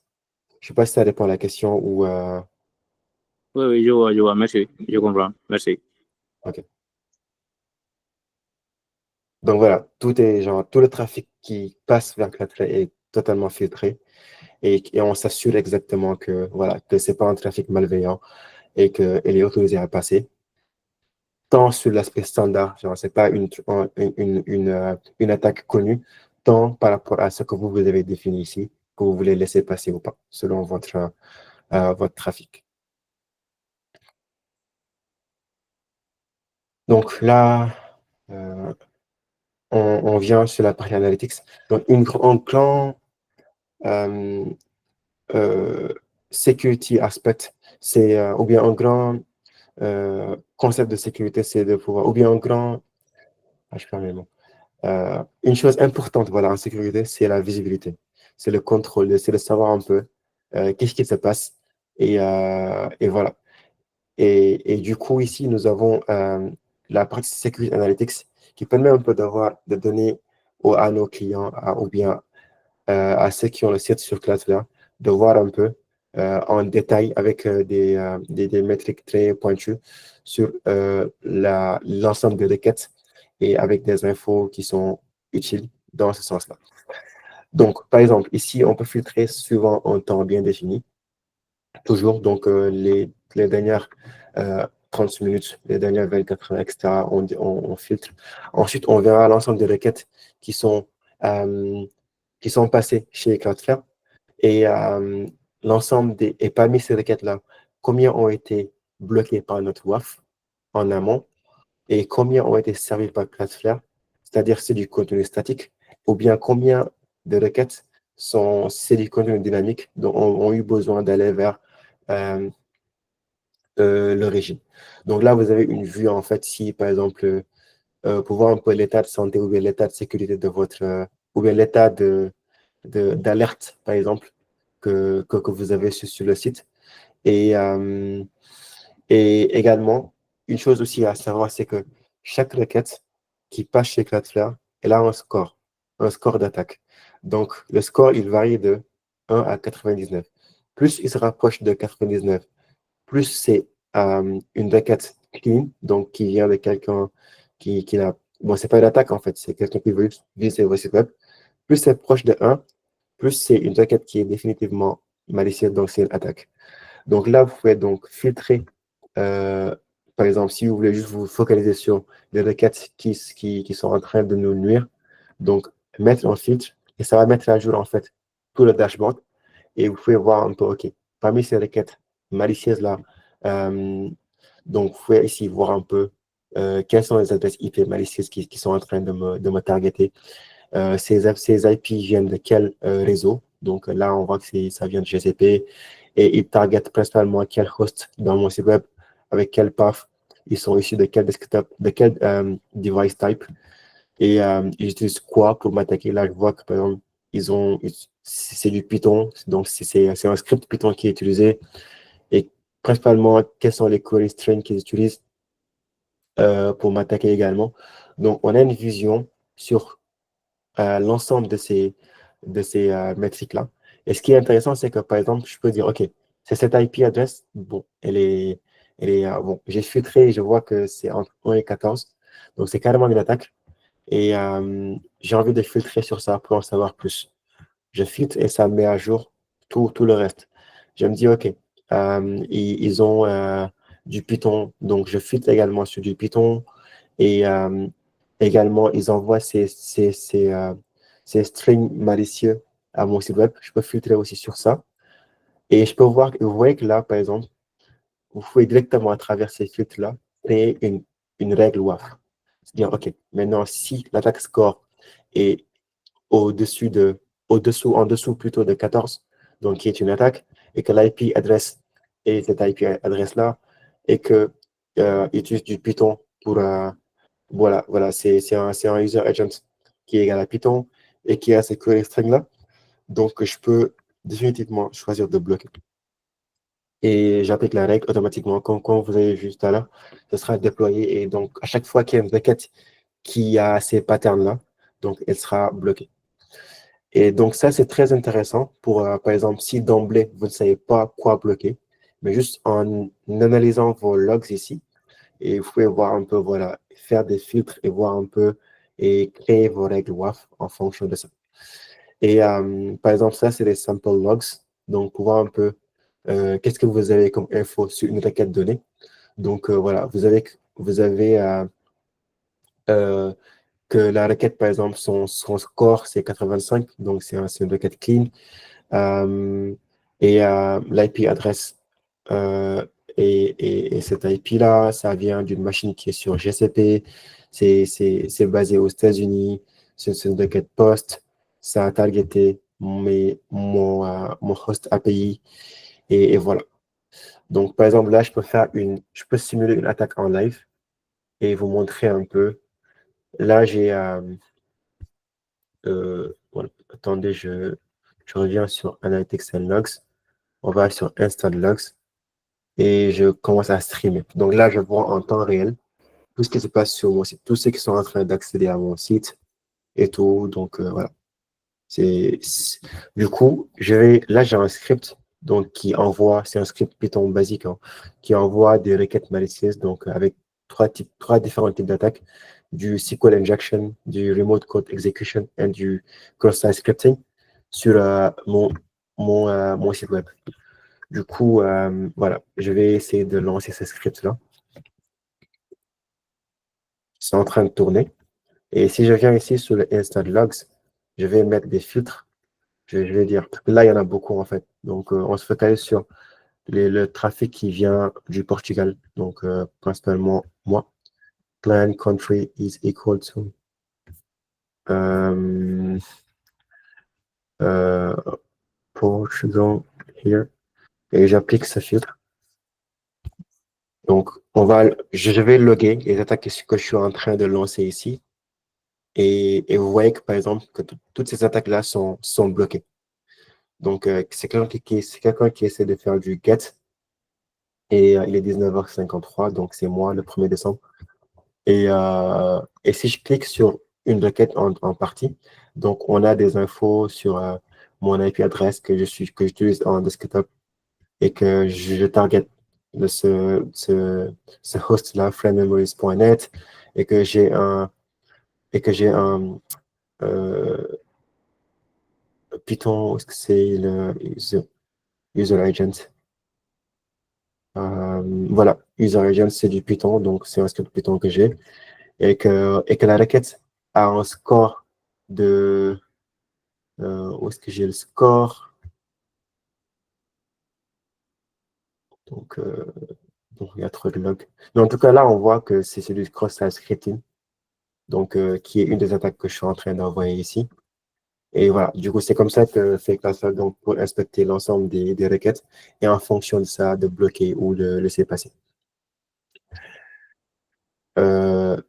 Je ne sais pas si ça répond à la question ou... Oui, je vois, merci, je comprends, merci. OK. Donc voilà, tout le trafic qui passe vers Cloudflare est totalement filtré et on s'assure exactement que ce n'est pas un trafic malveillant et qu'elle est autorisée à passer. Tant sur l'aspect standard, genre c'est pas une attaque connue, temps par rapport à ce que vous avez défini ici, que vous voulez laisser passer ou pas, selon votre trafic. Donc là, on vient sur la partie analytics. Donc, un grand security aspect, c'est ou bien un grand concept de sécurité, c'est de pouvoir, ou bien un grand, je perds mes mots. Une chose importante, voilà, en sécurité, c'est la visibilité, c'est le contrôle, c'est de savoir un peu qu'est-ce qui se passe et voilà. Et du coup, ici, nous avons la partie Security Analytics qui permet un peu d'avoir des données à nos clients ou bien à ceux qui ont le site sur Cloudflare, de voir un peu en détail avec des métriques très pointues sur l'ensemble des requêtes et avec des infos qui sont utiles dans ce sens-là. Donc, par exemple, ici, on peut filtrer suivant un temps bien défini. Toujours, donc les dernières 30 minutes, les dernières 24 heures, etc., on filtre. Ensuite, on verra l'ensemble des requêtes qui sont passées chez Cloudflare et et parmi ces requêtes-là, combien ont été bloquées par notre WAF en amont et combien ont été servies par Cloudflare, c'est-à-dire c'est du contenu statique, ou bien combien de requêtes c'est du contenu dynamique, dont ont eu besoin d'aller vers euh, le régime. Donc là, vous avez une vue, en fait, si par exemple, pour voir un peu l'état de santé ou bien l'état de sécurité de ou bien l'état d'alerte, par exemple, que vous avez sur le site. Et, et également, une chose aussi à savoir, c'est que chaque requête qui passe chez Cloudflare, elle a un score d'attaque. Donc, le score, il varie de 1 à 99. Plus il se rapproche de 99, plus c'est une requête clean, donc qui vient de quelqu'un qui n'a... Bon, c'est pas une attaque en fait, c'est quelqu'un qui veut utiliser votre site web. Plus c'est proche de 1, plus c'est une requête qui est définitivement malicieuse, donc c'est une attaque. Donc là, vous pouvez donc filtrer, par exemple, si vous voulez juste vous focaliser sur les requêtes qui sont en train de nous nuire, donc mettre un filtre et ça va mettre à jour en fait tout le dashboard et vous pouvez voir un peu, OK, parmi ces requêtes malicieuses là, donc vous pouvez ici voir un peu quelles sont les adresses IP malicieuses qui sont en train de me targeter. Ces IP viennent de quel réseau? Donc là, on voit que ça vient de GCP et ils targetent principalement quel host dans mon site web, avec quel path, ils sont issus de quel desktop, de quel device type et ils utilisent quoi pour m'attaquer. Là, je vois que par exemple, c'est du Python, donc c'est un script Python qui est utilisé et principalement quels sont les query strings qu'ils utilisent pour m'attaquer également. Donc, on a une vision sur l'ensemble de ces métriques-là. Et ce qui est intéressant, c'est que, par exemple, je peux dire, OK, c'est cette IP adresse, bon, bon, j'ai filtré et je vois que c'est entre 1 et 14, donc c'est carrément une attaque. Et j'ai envie de filtrer sur ça pour en savoir plus. Je filtre et ça met à jour tout le reste. Je me dis, OK, ils ont du Python, donc je filtre également sur du Python. Et également, ils envoient ces strings malicieux à mon site web. Je peux filtrer aussi sur ça. Et je peux voir, vous voyez que là, par exemple, vous pouvez directement à travers ces filtres-là créer une règle WAF. C'est-à-dire, OK, maintenant, si l'attaque score est au-dessus en dessous plutôt de 14, donc qui est une attaque, et que l'IP adresse est cette IP adresse-là, et que utilise du Python pour voilà, c'est un user agent qui est égal à Python et qui a ces query strings-là. Donc, je peux définitivement choisir de bloquer. Et j'applique la règle automatiquement, comme vous avez vu tout à l'heure, ce sera déployé. Et donc, à chaque fois qu'il y a une requête qui a ces patterns-là, donc elle sera bloquée. Et donc, ça, c'est très intéressant pour, par exemple, si d'emblée, vous ne savez pas quoi bloquer, mais juste en analysant vos logs ici, et vous pouvez voir un peu, voilà, faire des filtres et voir un peu et créer vos règles WAF en fonction de ça. Et par exemple, ça, c'est les sample logs. Donc, pour voir un peu qu'est-ce que vous avez comme info sur une requête donnée. Donc, voilà, vous avez que la requête, par exemple, son score, c'est 85, donc c'est une requête clean. Et l'IP adresse euh, et cette IP-là, ça vient d'une machine qui est sur GCP, c'est basé aux États-Unis, c'est une requête POST, ça a targeté mon host API, et voilà. Donc, par exemple, là, je peux simuler une attaque en live et vous montrer un peu. Là, j'ai, voilà. Attendez, je reviens sur Analytics and Logs. On va sur Instant Logs et je commence à streamer. Donc là, je vois en temps réel tout ce qui se passe sur mon site, tous ceux qui sont en train d'accéder à mon site et tout. Donc voilà. Du coup, là, j'ai un script donc, c'est un script Python basique, hein, qui envoie des requêtes malicieuses, donc avec trois différents types d'attaques, du SQL injection, du remote code execution et du cross-site scripting sur mon site web. Du coup, voilà, je vais essayer de lancer ce script-là. C'est en train de tourner. Et si je viens ici sur le Instant Logs, je vais mettre des filtres. Je vais dire, là, il y en a beaucoup en fait. Donc, on se focalise sur le trafic qui vient du Portugal. Donc, principalement moi. Client country is equal to euh, euh, Portugal here. Et j'applique ce filtre. Donc, je vais loguer les attaques que je suis en train de lancer ici. Et vous voyez que, par exemple, que toutes ces attaques-là sont bloquées. Donc, c'est quelqu'un qui essaie de faire du get. Et il est 19h53, donc c'est moi, le 1er décembre. Et si je clique sur une requête en partie, donc on a des infos sur mon IP adresse que j'utilise en desktop et que je target ce host-là, friendmemories.net, et que j'ai un Python, est-ce que c'est le user agent? Voilà, user agent, c'est du Python, donc c'est un script Python que j'ai, et que la requête a un score de... où est-ce que j'ai le score? Donc, il y a trop de logs. Mais en tout cas, là, on voit que c'est du cross-site scripting, donc qui est une des attaques que je suis en train d'envoyer ici. Et voilà, du coup, c'est comme ça que fait Cloudflare donc pour inspecter l'ensemble des requêtes et en fonction de ça, de bloquer ou de laisser passer.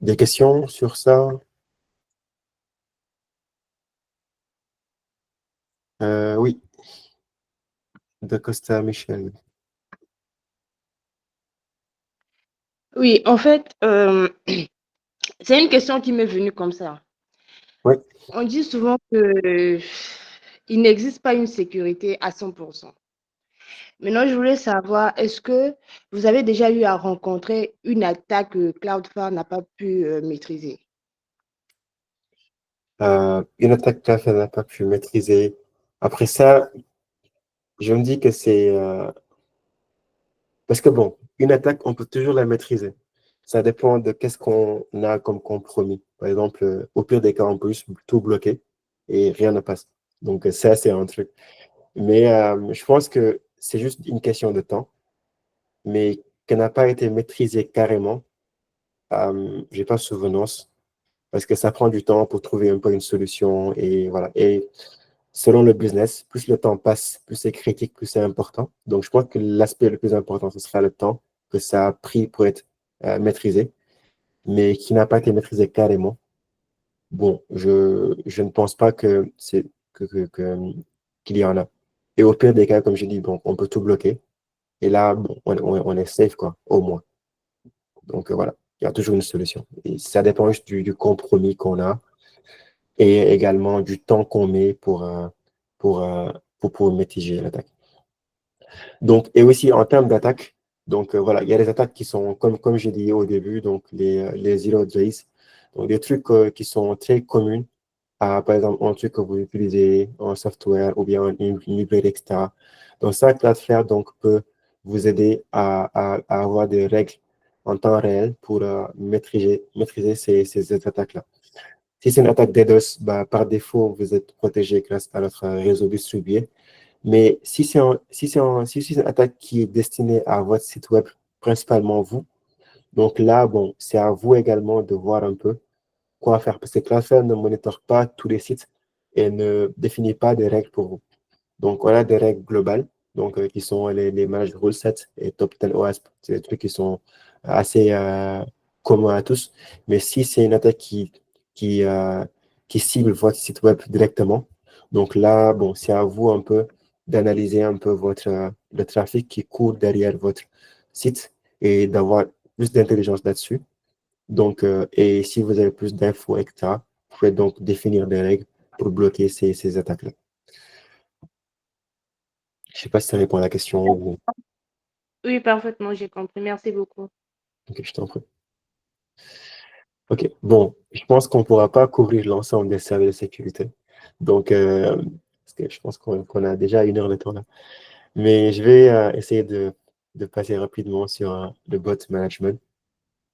Des questions sur ça? Oui, de Costa Michel. Oui, en fait, c'est une question qui m'est venue comme ça. Oui. On dit souvent que il n'existe pas une sécurité à 100%. Maintenant, je voulais savoir, est-ce que vous avez déjà eu à rencontrer une attaque que Cloudflare n'a pas pu maîtriser? Une attaque que Cloudflare n'a pas pu maîtriser. Après ça, je me dis que c'est... parce que bon, une attaque, on peut toujours la maîtriser. Ça dépend de qu'est-ce qu'on a comme compromis. Par exemple, au pire des cas, on peut juste tout bloquer et rien ne passe. Donc ça, c'est un truc. Mais je pense que c'est juste une question de temps, mais qu'elle n'a pas été maîtrisée carrément. J'ai pas souvenance parce que ça prend du temps pour trouver un peu une solution et voilà. Et selon le business, plus le temps passe, plus c'est critique, plus c'est important. Donc, je pense que l'aspect le plus important, ce sera le temps que ça a pris pour être maîtrisé, mais qui n'a pas été maîtrisé carrément. Bon, je ne pense pas qu'il y en a. Et au pire des cas, comme je dis, bon, on peut tout bloquer. Et là, bon, on est safe, quoi, au moins. Donc, voilà, il y a toujours une solution. Et ça dépend juste du compromis qu'on a et également du temps qu'on met pour, euh, pour mitiger l'attaque. Donc, et aussi en termes d'attaque, donc voilà, il y a des attaques qui sont, comme j'ai dit au début, donc les zero days, donc des trucs qui sont très communs à, par exemple, un truc que vous utilisez en software ou bien une librairie, etc. Donc, ça, Cloudflare donc, peut vous aider à avoir des règles en temps réel pour maîtriser ces attaques-là. Si c'est une attaque DDoS, bah, par défaut, vous êtes protégé grâce à notre réseau distribué. Mais si c'est une attaque qui est destinée à votre site web, principalement vous, donc là, bon, c'est à vous également de voir un peu quoi faire. Parce que Cloudflare ne monitore pas tous les sites et ne définit pas des règles pour vous. Donc, on a des règles globales, donc, qui sont les managed rule sets et top 10 OASP. C'est des trucs qui sont assez communs à tous. Mais si c'est une attaque qui, euh, qui cible votre site web directement, donc là, bon, c'est à vous un peu d'analyser un peu le trafic qui court derrière votre site et d'avoir plus d'intelligence là-dessus. Donc, et si vous avez plus d'infos, etc., vous pouvez donc définir des règles pour bloquer ces attaques-là. Je ne sais pas si ça répond à la question ou... Oui, parfaitement, j'ai compris. Merci beaucoup. Ok, je t'en prie. Ok, bon, je pense qu'on ne pourra pas couvrir l'ensemble des services de sécurité. Donc, parce que je pense qu'on a déjà 1 heure de temps là. Mais je vais essayer de passer rapidement sur le bot management.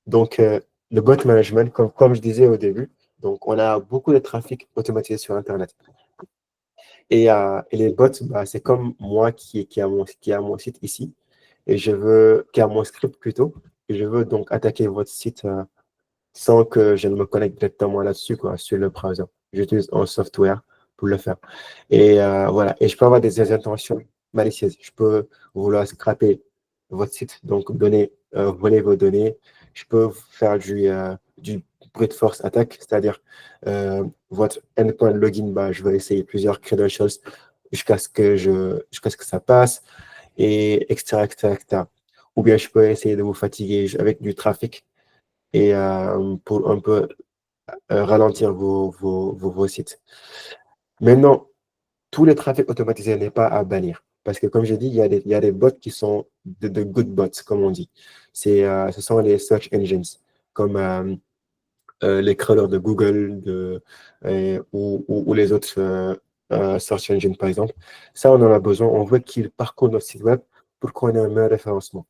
Donc, le bot management, comme je disais au début, donc on a beaucoup de trafic automatisé sur Internet. Et les bots, bah, c'est comme moi qui a mon site ici, et qui a mon script plutôt, et je veux donc attaquer votre site sans que je ne me connecte directement là-dessus, quoi, sur le browser. J'utilise un software pour le faire. Et voilà. Et je peux avoir des intentions malicieuses. Je peux vouloir scraper votre site, donc voler vos données. Je peux faire du brute force attack, c'est-à-dire votre endpoint login, bah, je vais essayer plusieurs credentials jusqu'à ce que ça passe, et etc., etc., etc. Ou bien je peux essayer de vous fatiguer avec du trafic et pour un peu ralentir vos sites. Maintenant, tous les trafics automatisés n'est pas à bannir. Parce que comme je dis, il y a des bots qui sont de good bots, comme on dit. Ce sont les search engines, comme les crawlers de Google ou les autres search engines, par exemple. Ça, on en a besoin. On veut qu'ils parcourent notre site web pour qu'on ait un meilleur référencement.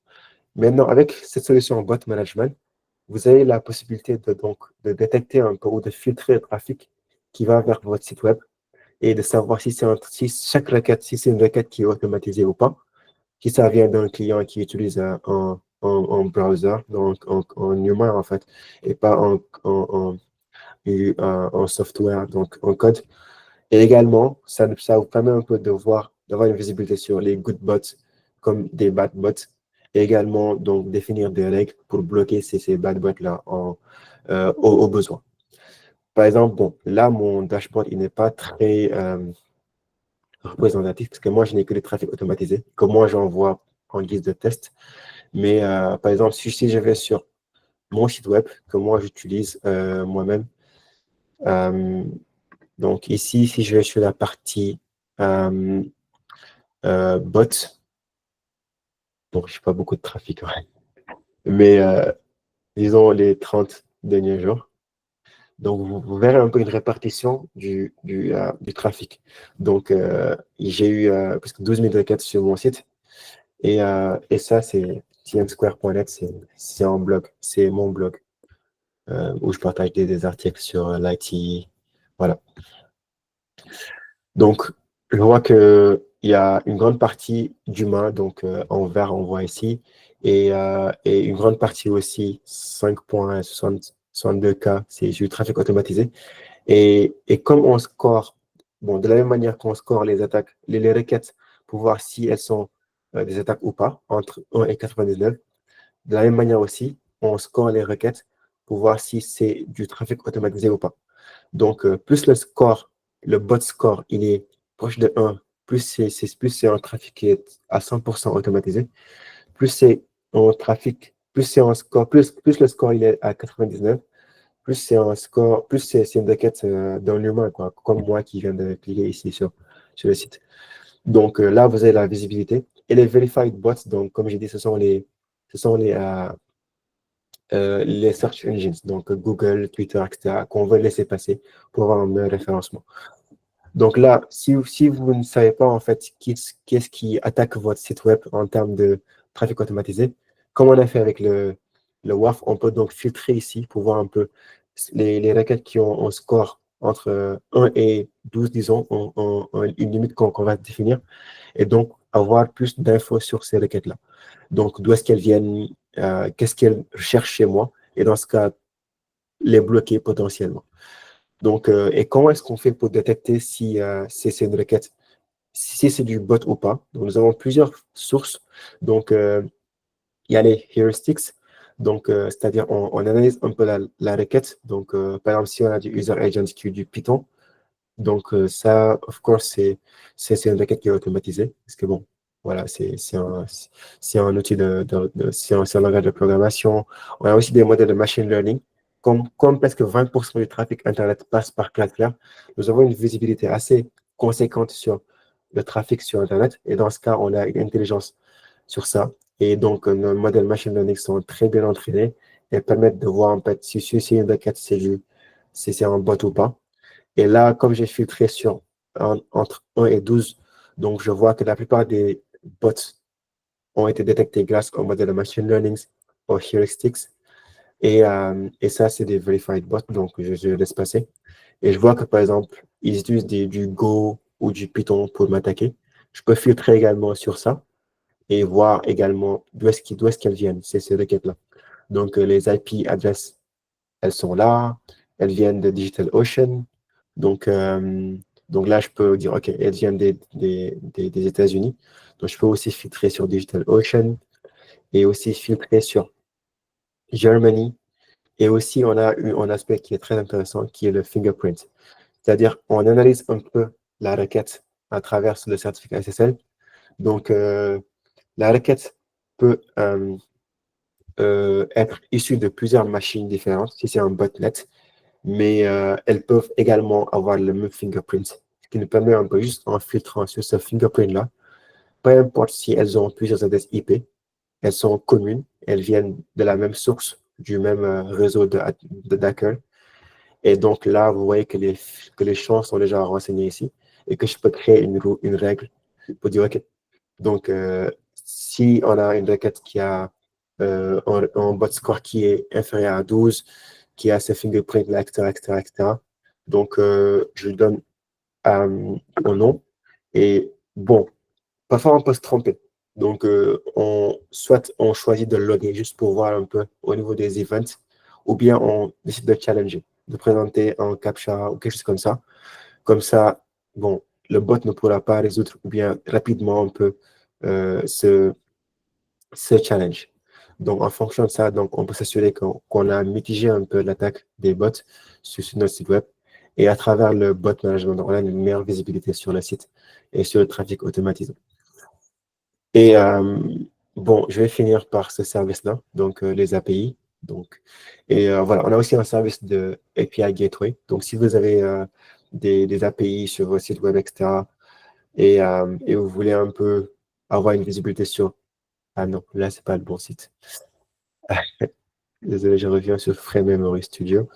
Maintenant, avec cette solution bot management, vous avez la possibilité de détecter un peu ou de filtrer le trafic qui va vers votre site web et de savoir si chaque requête, si c'est une requête qui est automatisée ou pas, si ça vient d'un client qui utilise un browser, donc en humain en fait, et pas en software, donc en code. Et également, ça vous permet un peu d'avoir une visibilité sur les good bots comme des bad bots. Et également, donc, définir des règles pour bloquer ces bad bots-là au besoin. Par exemple, bon, là, mon dashboard, il n'est pas très représentatif parce que moi, je n'ai que le trafic automatisé que moi, j'envoie en guise de test. Mais par exemple, si je vais sur mon site web que moi, j'utilise moi-même, euh, donc ici, si je vais sur la partie euh, bot, donc je n'ai pas beaucoup de trafic, ouais. Mais disons les 30 derniers jours. Donc, vous verrez un peu une répartition du trafic. Donc, j'ai eu presque 12 000 requêtes sur mon site. Et ça, c'est tmsquare.net, c'est un blog, c'est mon blog, où je partage des articles sur l'IT. Voilà. Donc, je vois qu'il y a une grande partie d'humains, donc en vert, on voit ici, et une grande partie aussi, 5,62K, c'est du trafic automatisé. Et comme on score, bon, de la même manière qu'on score les attaques, les requêtes, pour voir si elles sont des attaques ou pas, entre 1 et 99, de la même manière aussi, on score les requêtes pour voir si c'est du trafic automatisé ou pas. Donc, plus le score, le bot score, il est proche de 1, plus c'est un trafic qui est à 100% automatisé, plus c'est un trafic, plus c'est un score, plus le score il est à 99, plus c'est un score, plus c'est une requête d'un humain, quoi, comme moi qui viens de cliquer ici sur le site. Donc là, vous avez la visibilité. Et les verified bots, donc comme j'ai dit, ce sont les search engines, donc Google, Twitter, etc., qu'on veut laisser passer pour avoir un meilleur référencement. Donc là, si vous ne savez pas en fait qu'est-ce qui attaque votre site web en termes de trafic automatisé, comme on a fait avec le WAF, on peut donc filtrer ici pour voir un peu les requêtes qui ont un score entre 1 et 12, disons, ont une limite qu'on va définir, et donc avoir plus d'infos sur ces requêtes-là. Donc, d'où est-ce qu'elles viennent, qu'est-ce qu'elles recherchent chez moi, et dans ce cas, les bloquer potentiellement. Donc, et comment est-ce qu'on fait pour détecter si c'est une requête, si c'est du bot ou pas? Donc, nous avons plusieurs sources. Donc, il y a les heuristics. Donc, c'est-à-dire, on analyse un peu la requête. Donc, par exemple, si on a du user agent qui est du Python, donc ça, of course, c'est une requête qui est automatisée. Parce que bon, voilà, c'est un outil c'est un langage de programmation. On a aussi des modèles de machine learning. Comme presque 20% du trafic Internet passe par Cloudflare, nous avons une visibilité assez conséquente sur le trafic sur Internet. Et dans ce cas, on a une intelligence sur ça. Et donc, nos modèles machine learning sont très bien entraînés et permettent de voir en fait si une requête c'est un bot ou pas. Et là, comme j'ai filtré entre 1 et 12, donc je vois que la plupart des bots ont été détectés grâce au modèle de machine learning, aux heuristics. Et ça, c'est des verified bots, donc je laisse passer. Et je vois que, par exemple, ils utilisent du Go ou du Python pour m'attaquer. Je peux filtrer également sur ça et voir également d'où est-ce qu'elles viennent, ces requêtes-là. Donc, les IP adresses, elles sont là, elles viennent de DigitalOcean. Donc, donc là, je peux dire, OK, elles viennent des États-Unis. Donc, je peux aussi filtrer sur DigitalOcean et aussi filtrer sur Germany. Et aussi, on a un aspect qui est très intéressant, qui est le fingerprint. C'est-à-dire, on analyse un peu la requête à travers le certificat SSL. Donc, la requête peut être issue de plusieurs machines différentes, si c'est un botnet, mais elles peuvent également avoir le même fingerprint, ce qui nous permet un peu juste en filtrant sur ce fingerprint-là, peu importe si elles ont plusieurs adresses IP, elles sont communes, elles viennent de la même source, du même réseau d'hackers. Et donc là, vous voyez que les champs sont déjà renseignés ici et que je peux créer une règle pour dire, OK, donc si on a une requête qui a un bot score qui est inférieur à 12, qui a ce fingerprint-là, etc., etc., etc., donc je lui donne un nom. Et bon, parfois on peut se tromper. Donc, soit on choisit de loguer juste pour voir un peu au niveau des events, ou bien on décide de challenger, de présenter un captcha ou quelque chose comme ça. Comme ça, bon, le bot ne pourra pas résoudre, ou bien rapidement on peut ce challenge. Donc, en fonction de ça, donc, on peut s'assurer qu'on a mitigé un peu l'attaque des bots sur notre site web. Et à travers le bot management, on a une meilleure visibilité sur le site et sur le trafic automatisé. Et bon, je vais finir par ce service-là, donc les API. Donc, et voilà, on a aussi un service de API Gateway. Donc, si vous avez des API sur votre site web, etc., et vous voulez un peu avoir une visibilité sur... Ah non, là, c'est pas le bon site. Désolé, je reviens sur Frame Memory Studio.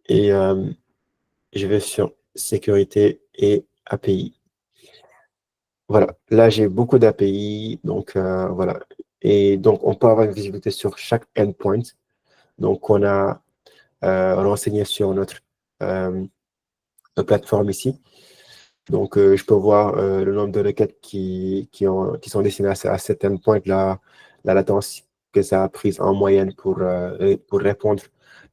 Et je vais sur sécurité et API. Voilà, là j'ai beaucoup d'API, donc voilà. Et donc on peut avoir une visibilité sur chaque endpoint. Donc on a renseigné sur notre plateforme ici. Donc je peux voir le nombre de requêtes qui sont destinées à cet endpoint-là, la latence que ça a prise en moyenne pour répondre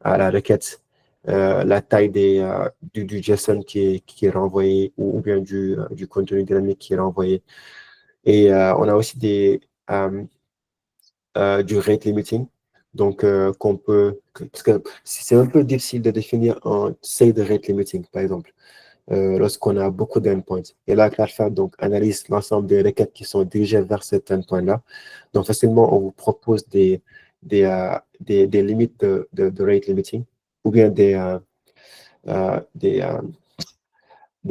à la requête, la taille du JSON qui est renvoyé ou bien du contenu dynamique qui est renvoyé. Et on a aussi du rate limiting. Donc, parce que c'est un peu difficile de définir un seuil de rate limiting, par exemple, lorsqu'on a beaucoup d'endpoints. Et là, Cloudflare donc analyse l'ensemble des requêtes qui sont dirigées vers cet endpoint-là. Donc, facilement, on vous propose des limites de rate limiting ou bien des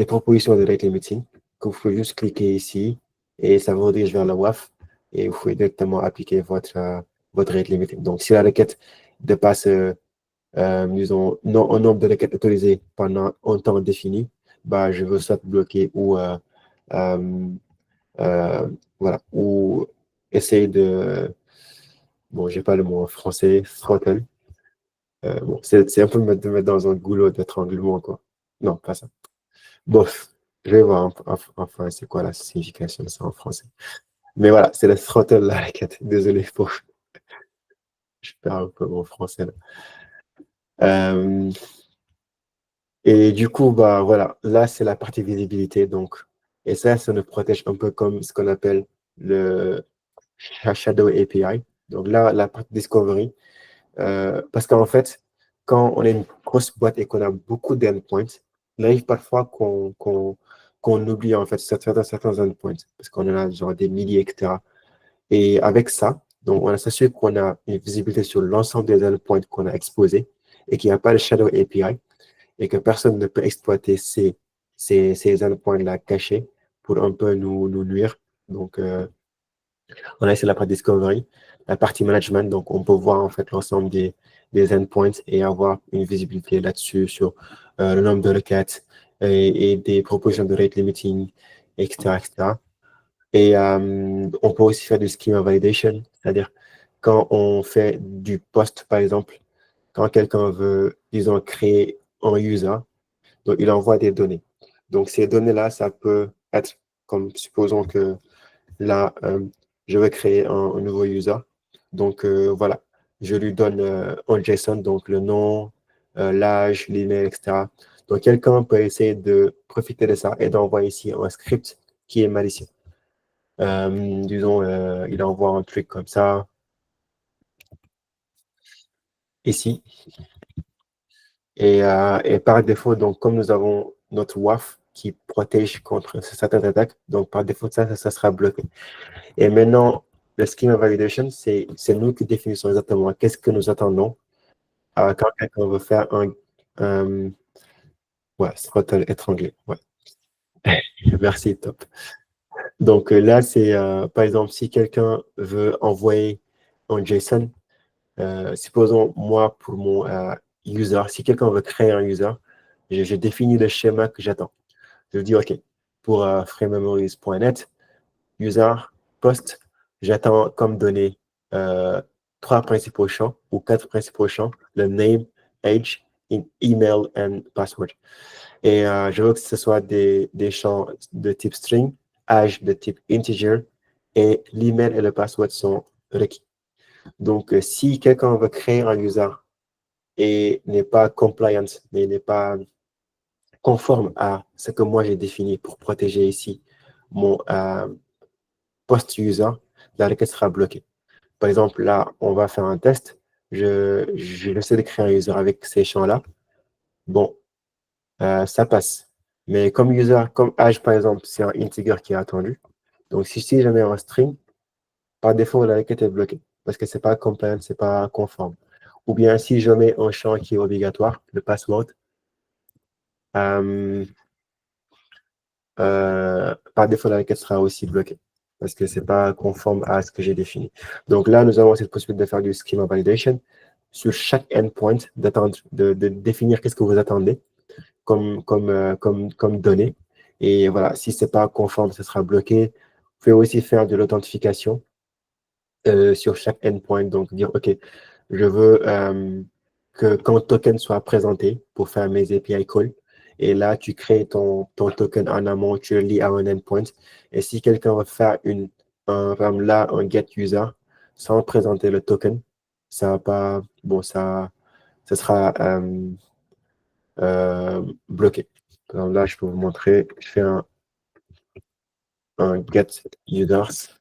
propositions de rate limiting que vous pouvez juste cliquer ici et ça vous redirige vers le WAF et vous pouvez directement appliquer votre rate limiting. Donc, si la requête dépasse, disons, un nombre de requêtes autorisées pendant un temps défini, bah, je veux soit bloquer ou, voilà, ou essayer de, bon, j'ai pas le mot en français, throttle. Bon, c'est un peu de mettre dans un goulot d'étranglement, quoi. Non, pas ça. Bof, je vais voir enfin c'est quoi la signification de ça en français. Mais voilà, c'est le throttle la raquette. Désolé pour. Je perds un peu mon français là. Et du coup, bah voilà, là c'est la partie visibilité. Donc, et ça nous protège un peu comme ce qu'on appelle le Shadow API. Donc là, la partie discovery. Parce qu'en fait, quand on est une grosse boîte et qu'on a beaucoup d'endpoints, il arrive parfois qu'on oublie en fait certains endpoints, parce qu'on en a genre des milliers, etc. Et avec ça, donc on s'assure qu'on a une visibilité sur l'ensemble des endpoints qu'on a exposés et qu'il n'y a pas de Shadow API et que personne ne peut exploiter ces endpoints-là cachés pour un peu nous nuire. Donc, on a ici la partie discovery, la partie management. Donc, on peut voir en fait l'ensemble des endpoints et avoir une visibilité là-dessus sur le nombre de requêtes et des propositions de rate limiting, etc., etc. Et on peut aussi faire du schema validation, c'est-à-dire quand on fait du post, par exemple, quand quelqu'un veut, disons, créer un user, donc il envoie des données. Donc, ces données-là, ça peut être, comme supposons que là, je vais créer un nouveau user. Donc, voilà, je lui donne un JSON, donc le nom, l'âge, l'email, etc. Donc, quelqu'un peut essayer de profiter de ça et d'envoyer ici un script qui est malicieux. Disons, il envoie un truc comme ça, ici. Et par défaut, donc, comme nous avons notre WAF qui protège contre certaines attaques, donc par défaut, ça sera bloqué. Et maintenant, le schema validation, c'est nous qui définissons exactement qu'est-ce que nous attendons quand quelqu'un veut faire ouais, throttle étranglé. Ouais. Merci, top. Donc là, c'est par exemple, si quelqu'un veut envoyer un JSON, supposons moi pour mon user, si quelqu'un veut créer un user, je définis le schéma que j'attends. Je dis, OK, pour framememories.net, user, post, j'attends comme données 3 principaux champs ou 4 principaux champs, le name, age, email and password. Et je veux que ce soit des champs de type string, âge de type integer, et l'email et le password sont requis. Donc, si quelqu'un veut créer un user et n'est pas compliant, n'est pas conforme à ce que moi j'ai défini pour protéger ici mon post-user, la requête sera bloquée. Par exemple, là, on va faire un test. Je essaie de créer un user avec ces champs-là. Bon, ça passe. Mais comme user, comme âge, par exemple, c'est un integer qui est attendu. Donc, si je mets un string, par défaut, la requête est bloquée parce que c'est pas compliant, c'est pas conforme. Ou bien si je mets un champ qui est obligatoire, le password, par défaut, la requête sera aussi bloquée parce que c'est pas conforme à ce que j'ai défini. Donc là, nous avons cette possibilité de faire du schema validation sur chaque endpoint, de définir qu'est-ce que vous attendez comme données. Et voilà, si ce n'est pas conforme, ce sera bloqué. Vous pouvez aussi faire de l'authentification sur chaque endpoint. Donc, dire, OK, je veux que quand token soit présenté pour faire mes API calls, et là, tu crées ton token en amont, tu le lis à un endpoint. Et si quelqu'un va faire un get user sans présenter le token, ça va pas, bon, ça sera bloqué. Par exemple, là, je peux vous montrer, je fais un get users.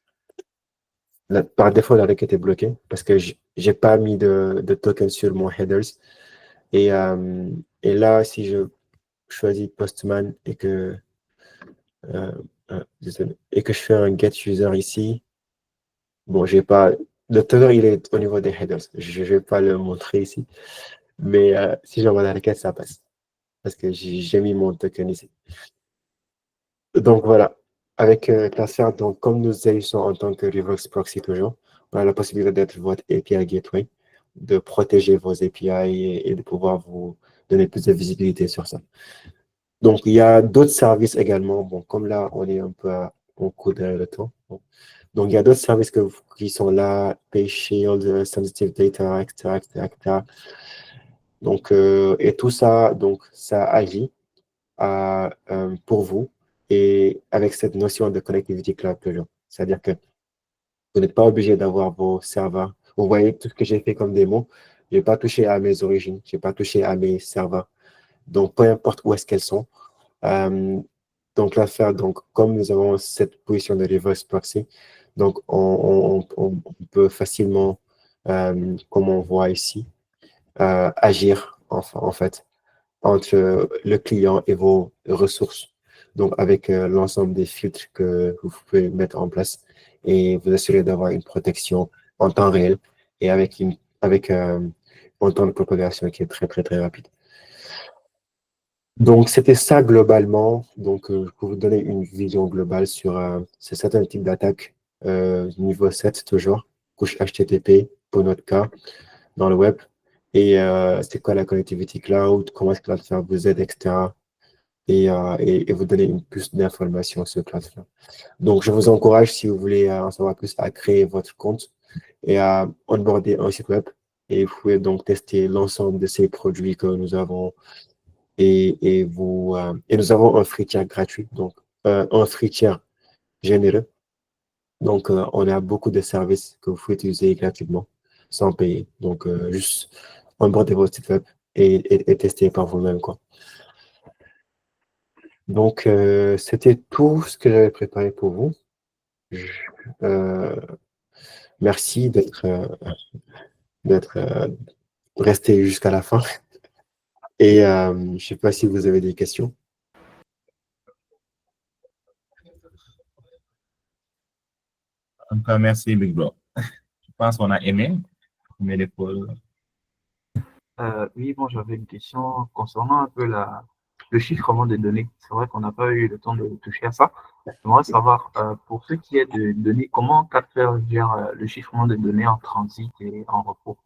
Là, par défaut, la requête est bloquée parce que j'ai pas mis de token sur mon headers. Et, et là, si je choisis Postman et que je fais un get user ici, bon, j'ai pas. Le token, il est au niveau des headers. Je ne vais pas le montrer ici. Mais si j'envoie la requête, ça passe. Parce que j'ai mis mon token ici. Donc voilà, avec Classer, donc comme nous agissons en tant que reverse proxy toujours, on a la possibilité d'être votre API gateway, de protéger vos API et de pouvoir vous donner plus de visibilité sur ça. Donc il y a d'autres services également. Bon, comme là, on est un peu au coup de le temps. Bon. Donc il y a d'autres services qui sont là, PayShield, Sensitive Data, etc., etc., etc. Donc, et tout ça, donc, ça agit pour vous et avec cette notion de connectivité cloud toujours. C'est-à-dire que vous n'êtes pas obligé d'avoir vos serveurs. Vous voyez tout ce que j'ai fait comme démo. Je n'ai pas touché à mes origines, je n'ai pas touché à mes serveurs. Donc, peu importe où est-ce qu'elles sont. Euh, donc, l'affaire, donc, comme nous avons cette position de reverse proxy, donc, on peut facilement, comme on voit ici, agir, en fait, entre le client et vos ressources. Donc, avec l'ensemble des filtres que vous pouvez mettre en place et vous assurer d'avoir une protection en temps réel et avec un temps de propagation qui est très, très, très rapide. Donc, c'était ça globalement. Donc, pour vous donner une vision globale sur ces certains types d'attaques niveau 7 toujours, couche HTTP pour notre cas dans le web. Et c'est quoi la connectivity cloud, comment est-ce que Cloudflare vous aide, etc. Et vous donner une plus d'informations sur Cloudflare. Donc, je vous encourage, si vous voulez en savoir plus, à créer votre compte et à onboarder un site web. Et vous pouvez donc tester l'ensemble de ces produits que nous avons et nous avons un free tier gratuit, donc un free tier généreux. Donc, on a beaucoup de services que vous pouvez utiliser gratuitement, sans payer. Donc, juste onboarder votre site web et tester par vous-même, quoi. Donc, c'était tout ce que j'avais préparé pour vous. Merci d'être resté jusqu'à la fin. Et je ne sais pas si vous avez des questions. Encore merci, Big Bro. Je pense qu'on a aimé. Mais Oui, bon, j'avais une question concernant un peu le chiffrement des données. C'est vrai qu'on n'a pas eu le temps de toucher à ça. J'aimerais savoir, pour ce qui est de données, comment Cloudflare gère le chiffrement des données en transit et en repos?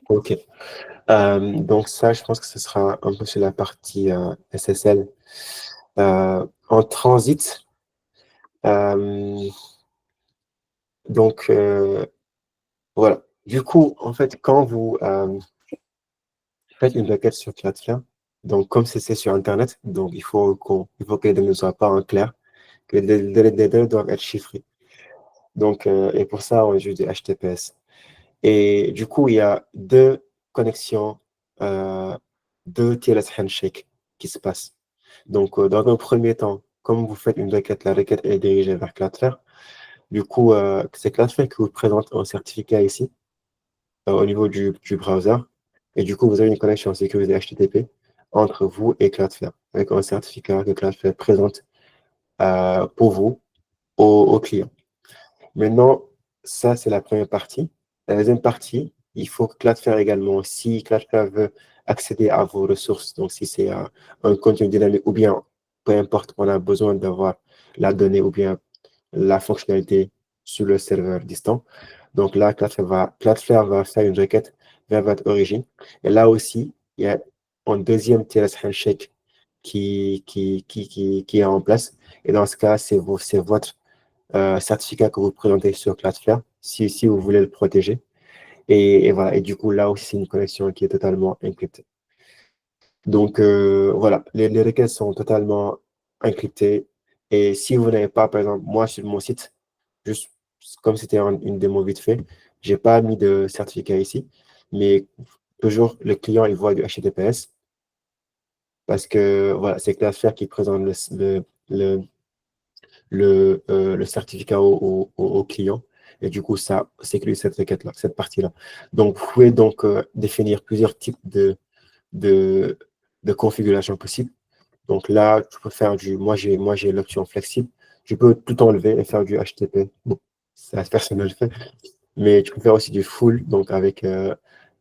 OK. Donc ça, je pense que ce sera un peu sur la partie SSL. En transit, donc voilà. Du coup, en fait, quand vous faites une requête sur Cloudflare, donc comme c'est sur Internet, donc il faut que les données ne soient pas en clair, que les données doivent être chiffrées. Donc, et pour ça, on utilise du HTTPS. Et du coup, il y a deux connexions, deux TLS handshake qui se passent. Donc, dans un premier temps, comme vous faites une requête, la requête est dirigée vers Cloudflare. Du coup, c'est Cloudflare qui vous présente un certificat ici, au niveau du browser. Et du coup, vous avez une connexion sécurisée HTTP entre vous et Cloudflare, avec un certificat que Cloudflare présente pour vous, au client. Maintenant, ça, c'est la première partie. La deuxième partie, il faut que Cloudflare également, si Cloudflare veut accéder à vos ressources, donc si c'est un contenu dynamique ou bien, peu importe, on a besoin d'avoir la donnée ou bien la fonctionnalité sur le serveur distant. Donc là, Cloudflare va faire une requête vers votre origine. Et là aussi, il y a un deuxième TLS handshake qui est en place. Et dans ce cas, c'est votre certificat que vous présentez sur Cloudflare, si vous voulez le protéger. Et voilà. Et du coup, là aussi, c'est une connexion qui est totalement encryptée. Donc, voilà, les requêtes sont totalement encryptées. Et si vous n'avez pas, par exemple, moi, sur mon site, juste comme c'était une démo vite fait, j'ai pas mis de certificat ici, mais toujours, le client, il voit du HTTPS parce que, voilà, c'est Cloudflare qui présente le certificat au client. Et du coup, ça sécurise cette requête-là, cette partie-là. Donc, vous pouvez donc définir plusieurs types de, de configuration possibles. Donc là, tu peux faire moi j'ai l'option flexible. Je peux tout enlever et faire du HTTP. Bon, ça, personne ne le fait. Mais tu peux faire aussi du full, donc avec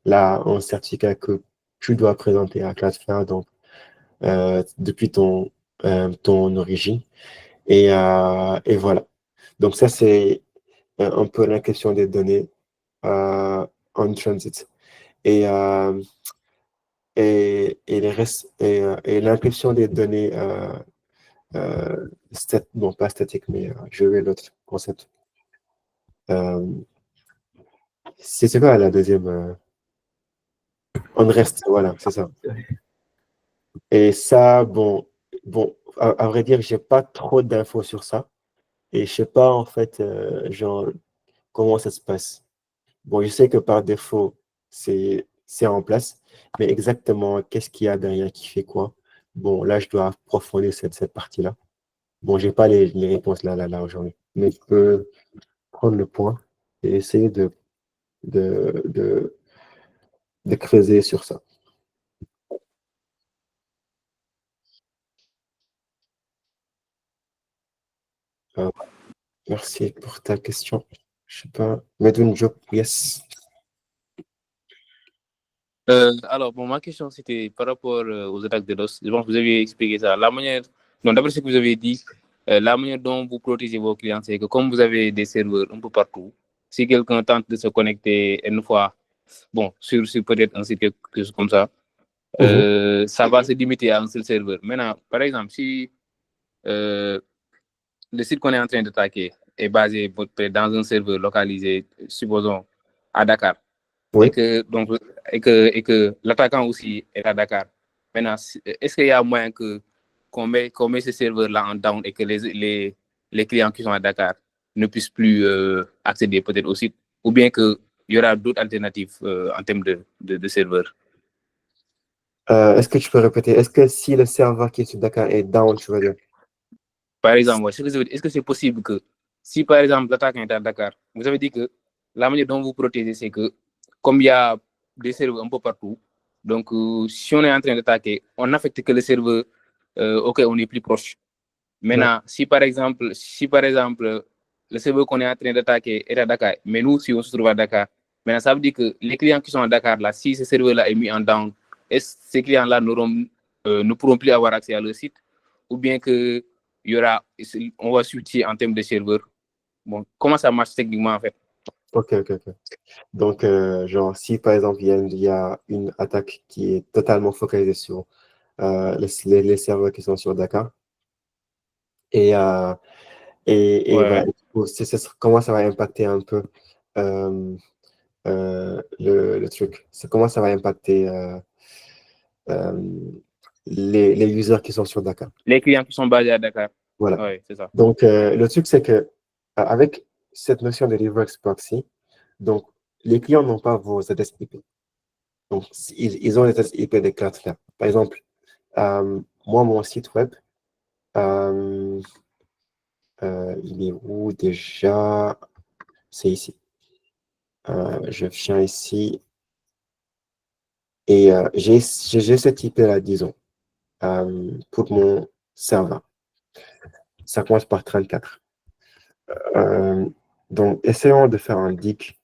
là, un certificat que tu dois présenter à Cloudflare, donc depuis ton origine. Et voilà. Donc ça, c'est un peu la question des données en transit. Et, euh, et l'encryption des données, bon, pas statique, mais je vais l'autre concept. C'est quoi la deuxième On reste, voilà, c'est ça. Et ça, bon, à vrai dire, j'ai pas trop d'infos sur ça. Et je sais pas, en fait, genre, comment ça se passe. Bon, je sais que par défaut, c'est en place, mais exactement, qu'est-ce qu'il y a derrière qui fait quoi? Bon, là, je dois approfondir cette partie-là. Bon, j'ai pas les réponses là aujourd'hui, mais je peux prendre le point et essayer de, de, de creuser sur ça. Ah, merci pour ta question. Je sais pas, Medoun Job, yes. Alors, bon, ma question, c'était par rapport aux attaques de DOS. Je pense que vous avez expliqué ça. La manière, donc, d'après ce que vous avez dit, la manière dont vous protégez vos clients, c'est que comme vous avez des serveurs un peu partout, si quelqu'un tente de se connecter une fois, bon, sur peut-être un site quelque chose comme ça, ça va se limiter à un seul serveur. Maintenant, par exemple, si le site qu'on est en train d'attaquer est basé dans un serveur localisé, supposons, à Dakar, Oui. et que l'attaquant aussi est à Dakar. Maintenant, est-ce qu'il y a moyen qu'on met ce serveur-là en down et que les clients qui sont à Dakar ne puissent plus accéder peut-être au site, ou bien qu'il y aura d'autres alternatives en termes de serveurs? Est-ce que tu peux répéter? Est-ce que si le serveur qui est sur Dakar est down, tu veux dire? Par exemple, est-ce que c'est possible que si par exemple l'attaquant est à Dakar, vous avez dit que la manière dont vous protégez, c'est que comme il y a des serveurs un peu partout, donc si on est en train d'attaquer, on n'affecte que le serveur auquel on est plus proche. Maintenant, si par exemple, le serveur qu'on est en train d'attaquer est à Dakar, mais nous, si on se trouve à Dakar, maintenant ça veut dire que les clients qui sont à Dakar, là, si ce serveur-là est mis en down, est-ce que ces clients-là ne pourront plus avoir accès à leur site, ou bien que on va switcher en termes de serveur. Bon, comment ça marche techniquement en fait? Ok. Donc, genre, si par exemple, il y a une attaque qui est totalement focalisée sur les serveurs qui sont sur Dakar, et, Ouais. voilà, comment ça va impacter un peu le truc? Comment ça va impacter euh, les users qui sont sur Dakar? Les clients qui sont basés à Dakar. Voilà. Oui, c'est ça. Donc, le truc, c'est que avec cette notion de reverse proxy, donc, les clients n'ont pas vos adresses IP. Donc, ils ont les adresses IP de Cloudflare. Par exemple, moi, mon site web, il est où déjà? C'est ici. Je viens ici et j'ai cette IP-là, disons, pour mon serveur. Ça commence par 34. Donc, essayons de faire un dig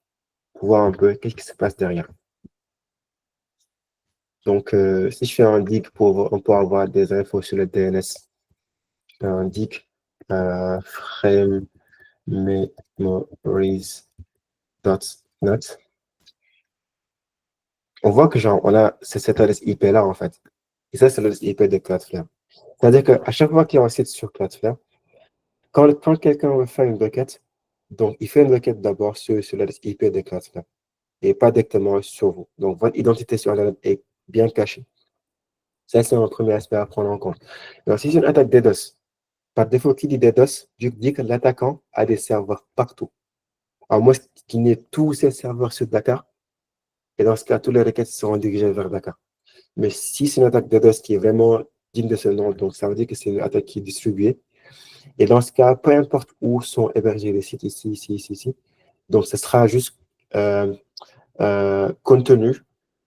pour voir un peu qu'est-ce qui se passe derrière. Donc, si je fais un dig on peut avoir des infos sur le DNS, un dig frame memories.net. On voit que genre, on a cette adresse IP-là, en fait. Et ça, c'est l'adresse IP de Cloudflare. C'est-à-dire qu'à chaque fois qu'il y a un site sur Cloudflare, quand quelqu'un veut faire une requête, donc il fait une requête d'abord sur l'adresse IP de Cloudflare et pas directement sur vous. Donc, votre identité sur Internet est bien cachée. Ça, c'est un premier aspect à prendre en compte. Donc, si c'est une attaque DDoS, par défaut, qui dit DDoS, dit que l'attaquant a des serveurs partout. À moins qu'il n'ait tous ses serveurs sur Dakar, et dans ce cas, toutes les requêtes seront dirigées vers Dakar. Mais si c'est une attaque DDoS qui est vraiment digne de ce nom, donc ça veut dire que c'est une attaque qui est distribuée. Et dans ce cas, peu importe où sont hébergés les sites, ici, donc ce sera juste contenu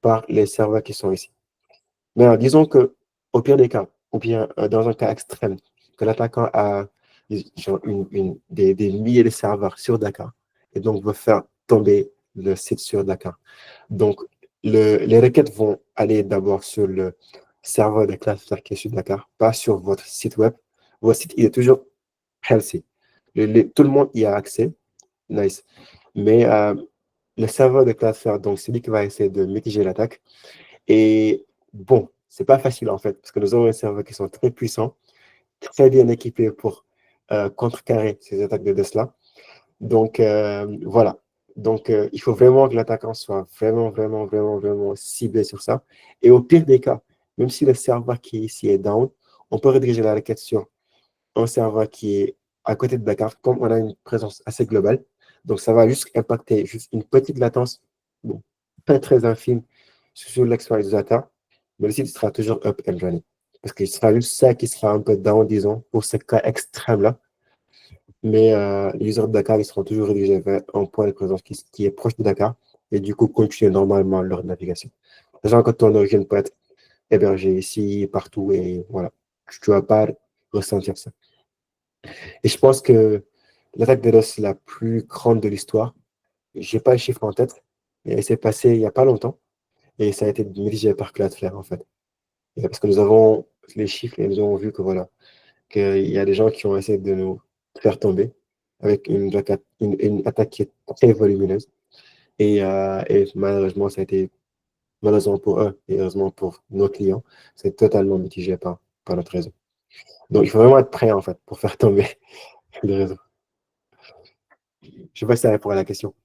par les serveurs qui sont ici. Mais disons que, au pire des cas, ou bien dans un cas extrême, que l'attaquant a genre, des milliers de serveurs sur Dakar et donc veut faire tomber le site sur Dakar. Donc, les requêtes vont aller d'abord sur le serveur de Cloudflare qui est sur Dakar, pas sur votre site web. Votre site, il est toujours healthy. Tout le monde y a accès. Nice. Mais le serveur de Cloudflare, donc, c'est lui qui va essayer de mitiger l'attaque. Et bon, c'est pas facile en fait, parce que nous avons des serveurs qui sont très puissants, très bien équipés pour contrecarrer ces attaques de DDoS-là. Donc, voilà. Donc, il faut vraiment que l'attaquant soit vraiment ciblé sur ça. Et au pire des cas, même si le serveur qui est ici est down, on peut rediriger la requête sur un serveur qui est à côté de Dakar, comme on a une présence assez globale. Donc, ça va juste impacter juste une petite latence, bon, très infime sur l'expérience utilisateur, mais le site sera toujours up and running. Parce que ce sera juste ça qui sera un peu down, disons, pour ce cas extrême-là. Mais les users de Dakar, ils seront toujours redirigés vers un point de présence qui est proche de Dakar et du coup continuer normalement leur navigation. Sachant que ton origine peut être hébergée ici, partout, et voilà. Tu ne vas pas ressentir ça. Et je pense que l'attaque de DDoS la plus grande de l'histoire, je n'ai pas le chiffre en tête, mais elle s'est passée il n'y a pas longtemps et ça a été dirigé par Cloudflare en fait. Et parce que nous avons les chiffres et nous avons vu que voilà, qu'il y a des gens qui ont essayé de nous faire tomber avec une attaque qui est très volumineuse. Et malheureusement, ça a été, malheureusement pour eux et heureusement pour nos clients, c'est totalement mitigé par notre réseau. Donc, il faut vraiment être prêt, en fait, pour faire tomber le réseau. Je ne sais pas si ça répond à la question.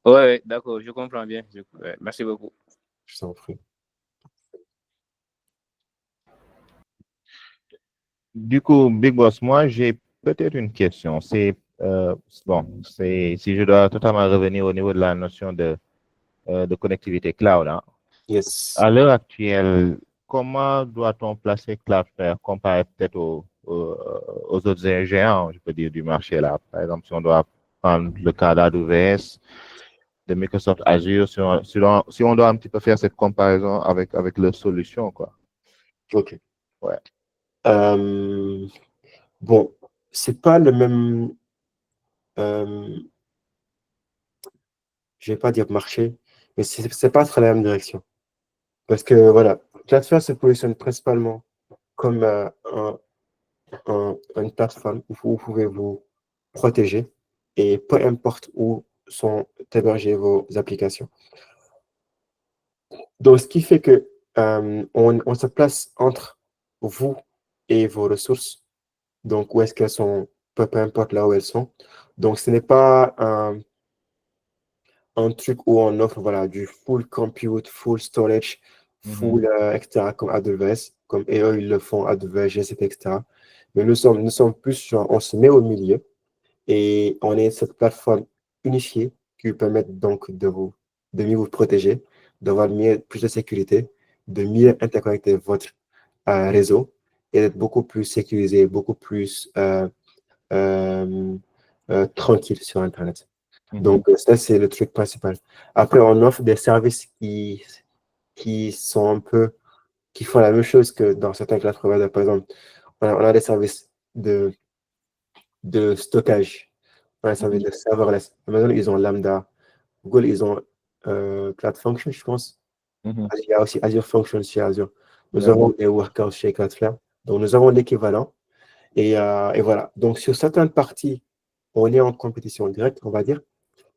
Ouais, d'accord, je comprends bien. Ouais, merci beaucoup. Je t'en prie. Du coup, Big Boss, moi, j'ai peut-être une question. Si je dois totalement revenir au niveau de la notion de connectivité cloud, hein. Yes. À l'heure actuelle, comment doit-on placer Cloudflare comparé peut-être aux autres géants, je peux dire, du marché là? Par exemple, si on doit prendre le cas d'AWS, de Microsoft Azure, si on doit un petit peu faire cette comparaison avec leurs solutions, quoi. OK. Ouais. Bon, c'est pas le même, je vais pas dire marché, mais c'est pas très la même direction. Parce que voilà, Cloudflare se positionne principalement comme une plateforme où vous pouvez vous protéger et peu importe où sont hébergées vos applications. Donc, ce qui fait que on se place entre vous et vos ressources. Donc, où est-ce qu'elles sont, peu importe là où elles sont. Donc, ce n'est pas un truc où on offre voilà, du full compute, full storage, full, etc., comme AWS, comme eux, ils le font, AWS, GCP, etc. Mais nous sommes plus, genre, on se met au milieu et on est cette plateforme unifiée qui vous permet donc de mieux vous protéger, d'avoir plus de sécurité, de mieux interconnecter votre réseau et d'être beaucoup plus sécurisé, beaucoup plus euh, tranquille sur Internet. Donc, ça, c'est le truc principal. Après, on offre des services qui sont un peu, qui font la même chose que dans certains cloud providers. Par exemple, on a des services de stockage. On a des services de serverless. Amazon, ils ont Lambda. Google, ils ont Cloud Function, je pense. Il y a aussi Azure Functions chez Azure. Nous avons des workers chez Cloudflare. Donc, nous avons l'équivalent. Et voilà. Donc, sur certaines parties, on est en compétition directe, on va dire.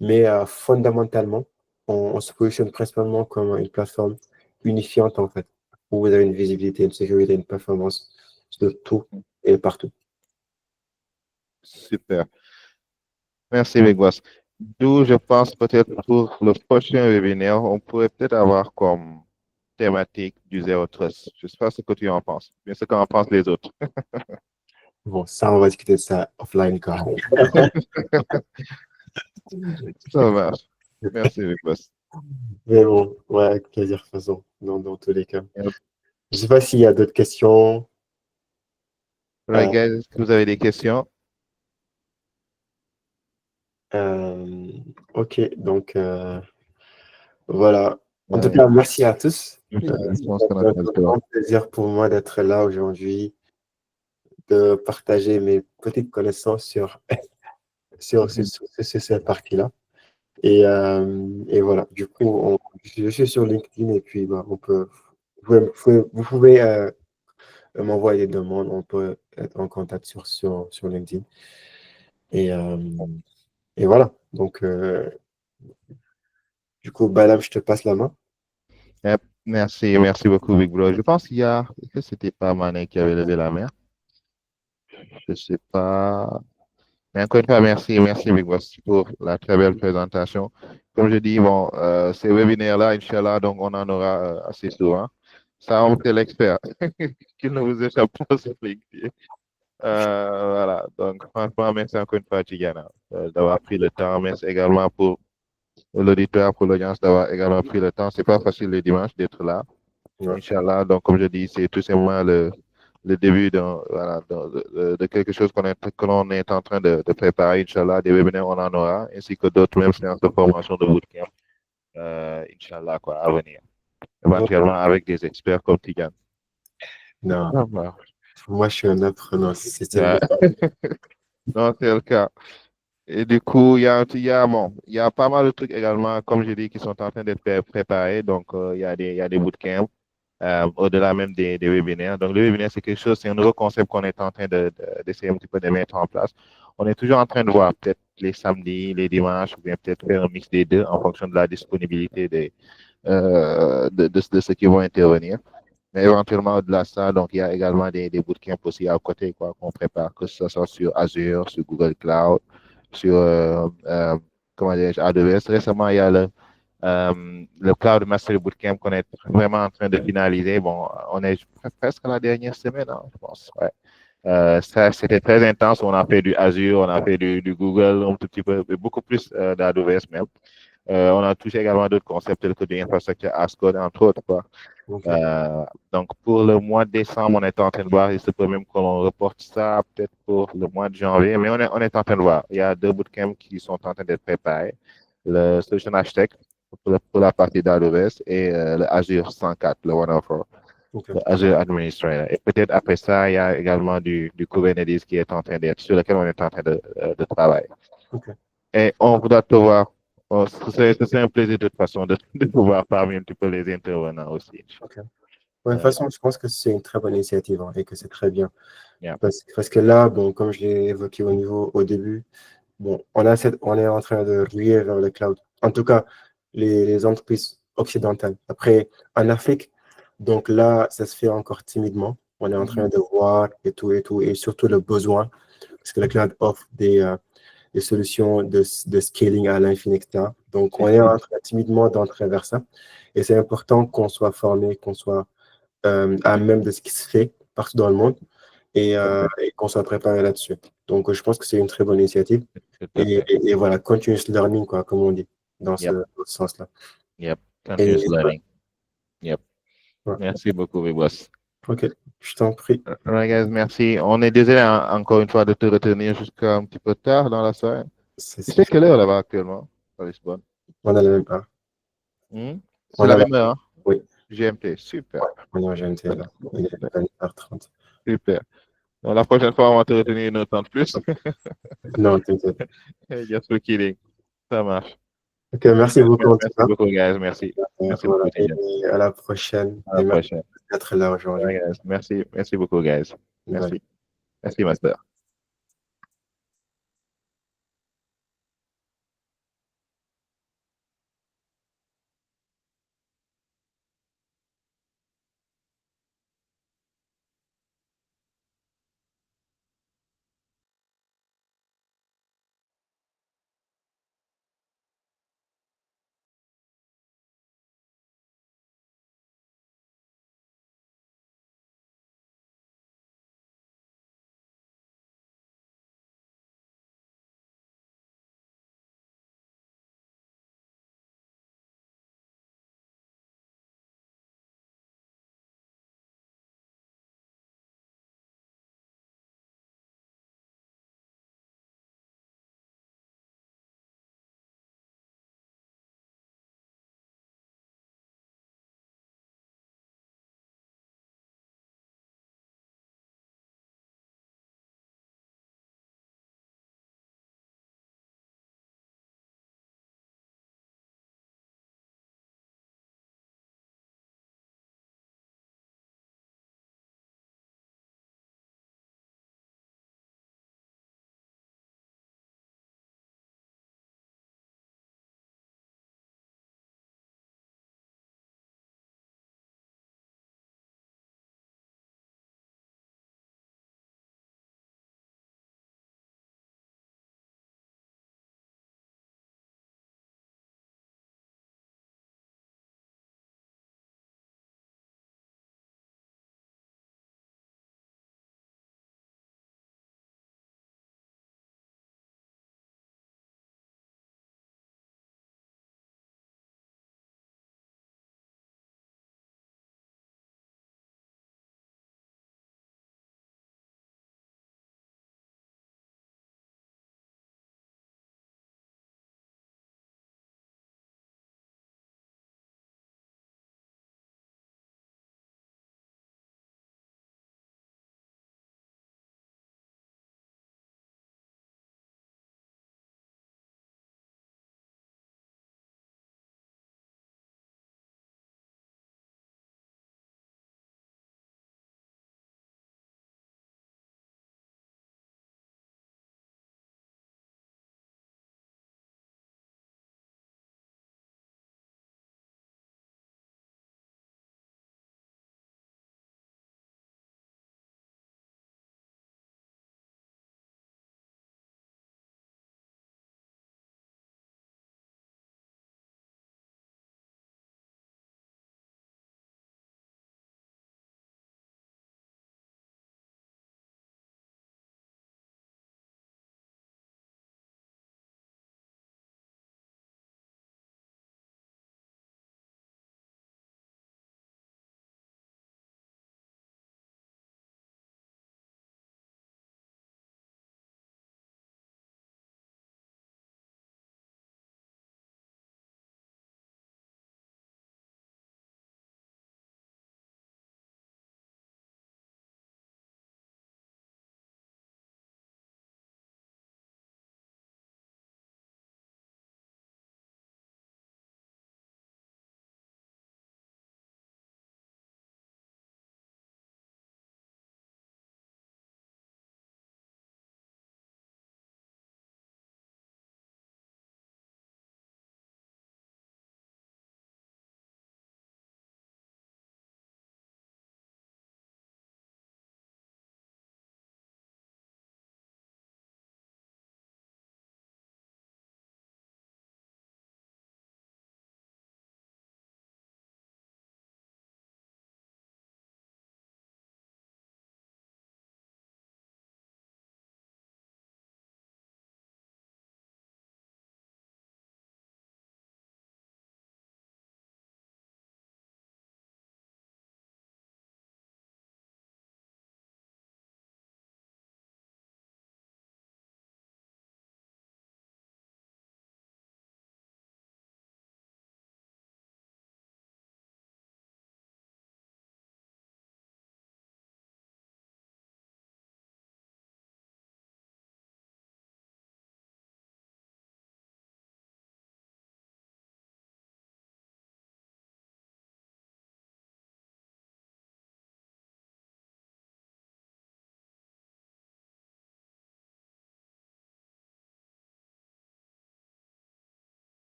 Mais fondamentalement, on se positionne principalement comme une plateforme unifiante, en fait, où vous avez une visibilité, une sécurité, une performance de tout et partout. Super. Merci, Big Boss. D'où je pense peut-être pour le prochain webinaire, on pourrait peut-être avoir comme thématique du Zero Trust. Je ne sais pas ce que tu en penses, mais ce qu'en pensent les autres. Bon, ça, on va discuter de ça offline quand même. Ça marche. Merci, Big Boss. Mais bon, ouais, avec plaisir, faisons, dans tous les cas. Je ne sais pas s'il y a d'autres questions. Right, guys, est-ce que vous avez des questions? OK, donc voilà. En tout cas, merci à tous. Je pense qu'on a C'est fait le un tour. grand plaisir pour moi d'être là aujourd'hui, de partager mes petites connaissances sur cette partie-là. Et voilà, du coup, je suis sur LinkedIn et puis bah, vous pouvez m'envoyer des demandes, on peut être en contact sur LinkedIn. Et voilà, donc du coup, Balam, je te passe la main. Yep. Merci beaucoup, Big Bro. Je pense que c'était pas Mané qui avait levé la main. Je sais pas. Mais encore une fois, merci Big Boss pour la très belle présentation. Comme je dis, bon, ces webinaires-là, Inch'Allah, donc on en aura assez souvent. Ça, on est l'expert. Qu'il ne vous échappe pas ce LinkedIn. Voilà, donc franchement, merci encore une fois, Tigana, d'avoir pris le temps. Merci également pour l'auditeur, pour l'audience d'avoir également pris le temps. C'est pas facile le dimanche d'être là. Ouais. Inch'Allah, donc comme je dis, c'est tout simplement le début de quelque chose que l'on est en train de préparer. Inch'Allah, des webinaires, on en aura, ainsi que d'autres même séances de formation de bootcamp. Inch'Allah, quoi, à venir. Éventuellement avec des experts comme Tigane. Non, Ah, bah. moi, je suis un apprenant. Ouais. Non, c'est le cas. Et du coup, bon, il y a pas mal de trucs également, comme je dis, qui sont en train d'être préparés. Donc, il y a des bootcamps, au-delà même des webinaires. Donc, le webinaire, c'est un nouveau concept qu'on est en train d'essayer un petit peu de mettre en place. On est toujours en train de voir peut-être les samedis, les dimanches, ou bien peut-être faire un mix des deux en fonction de la disponibilité de ceux qui vont intervenir. Mais éventuellement, au-delà de ça, donc, il y a également des bootcamps aussi à côté, quoi, qu'on prépare, que ce soit sur Azure, sur Google Cloud, sur, comment dirais-je, AWS. Récemment, il y a le Cloud Mastery Bootcamp qu'on est vraiment en train de finaliser. Bon, on est presque à la dernière semaine, hein, je pense. Ouais. Ça, c'était très intense. On a fait du Azure, on a fait du Google, un tout petit peu, beaucoup plus d'AWS même. On a touché également d'autres concepts tels que de l'infrastructure as code, entre autres, quoi. Okay. Donc, pour le mois de décembre, on est en train de voir, il se peut même qu'on reporte ça peut-être pour le mois de janvier, mais on est en train de voir. Il y a deux bootcamps qui sont en train d'être préparés. Le Solution Architect pour la partie d'AWS et le Azure 104, le 104, Okay. le Azure Administrator. Et peut-être après ça, il y a également du Kubernetes qui est en train d'être, sur lequel on est en train de travailler. Okay. Et on voudra te voir. Oh, c'est un plaisir de toute façon de pouvoir parmi un petit peu les intervenants aussi. Okay. Ouais, de toute façon, je pense que c'est une très bonne initiative, hein, et que c'est très bien. Yeah. Parce que là, bon, comme je l'ai évoqué au début, bon, on est en train de ruer vers le cloud. En tout cas, les entreprises occidentales. Après, en Afrique, donc là, ça se fait encore timidement. On est en train de voir et tout, et surtout le besoin, parce que le cloud offre des solutions de scaling à l'infini, etc. Donc, on est en train timidement d'entrer vers ça. Et c'est important qu'on soit formé, qu'on soit à même de ce qui se fait partout dans le monde et qu'on soit préparé là-dessus. Donc, je pense que c'est une très bonne initiative. Et voilà, continuous learning, quoi, comme on dit, dans ce sens-là. Yep, continuous learning. Yep. Ouais. Merci beaucoup, Bibos. Ok, je t'en prie. Right, guys, merci. On est désolé encore une fois de te retenir jusqu'à un petit peu tard dans la soirée. Tu sais quelle heure là-bas actuellement à Lisbonne? On a la même heure. C'est la même heure, hein? Oui. GMT, super. Ouais, on est en GMT là. Il est 20h30. Super. Donc, la prochaine fois, on va te retenir une heure de plus. Non, t'inquiète. Just for kidding. Ça marche. Ok, merci beaucoup. Merci beaucoup, guys. Merci. Merci voilà, beaucoup. et à la prochaine. À la prochaine. Merci d'être là aujourd'hui. Merci beaucoup, guys. Merci. Merci, Master.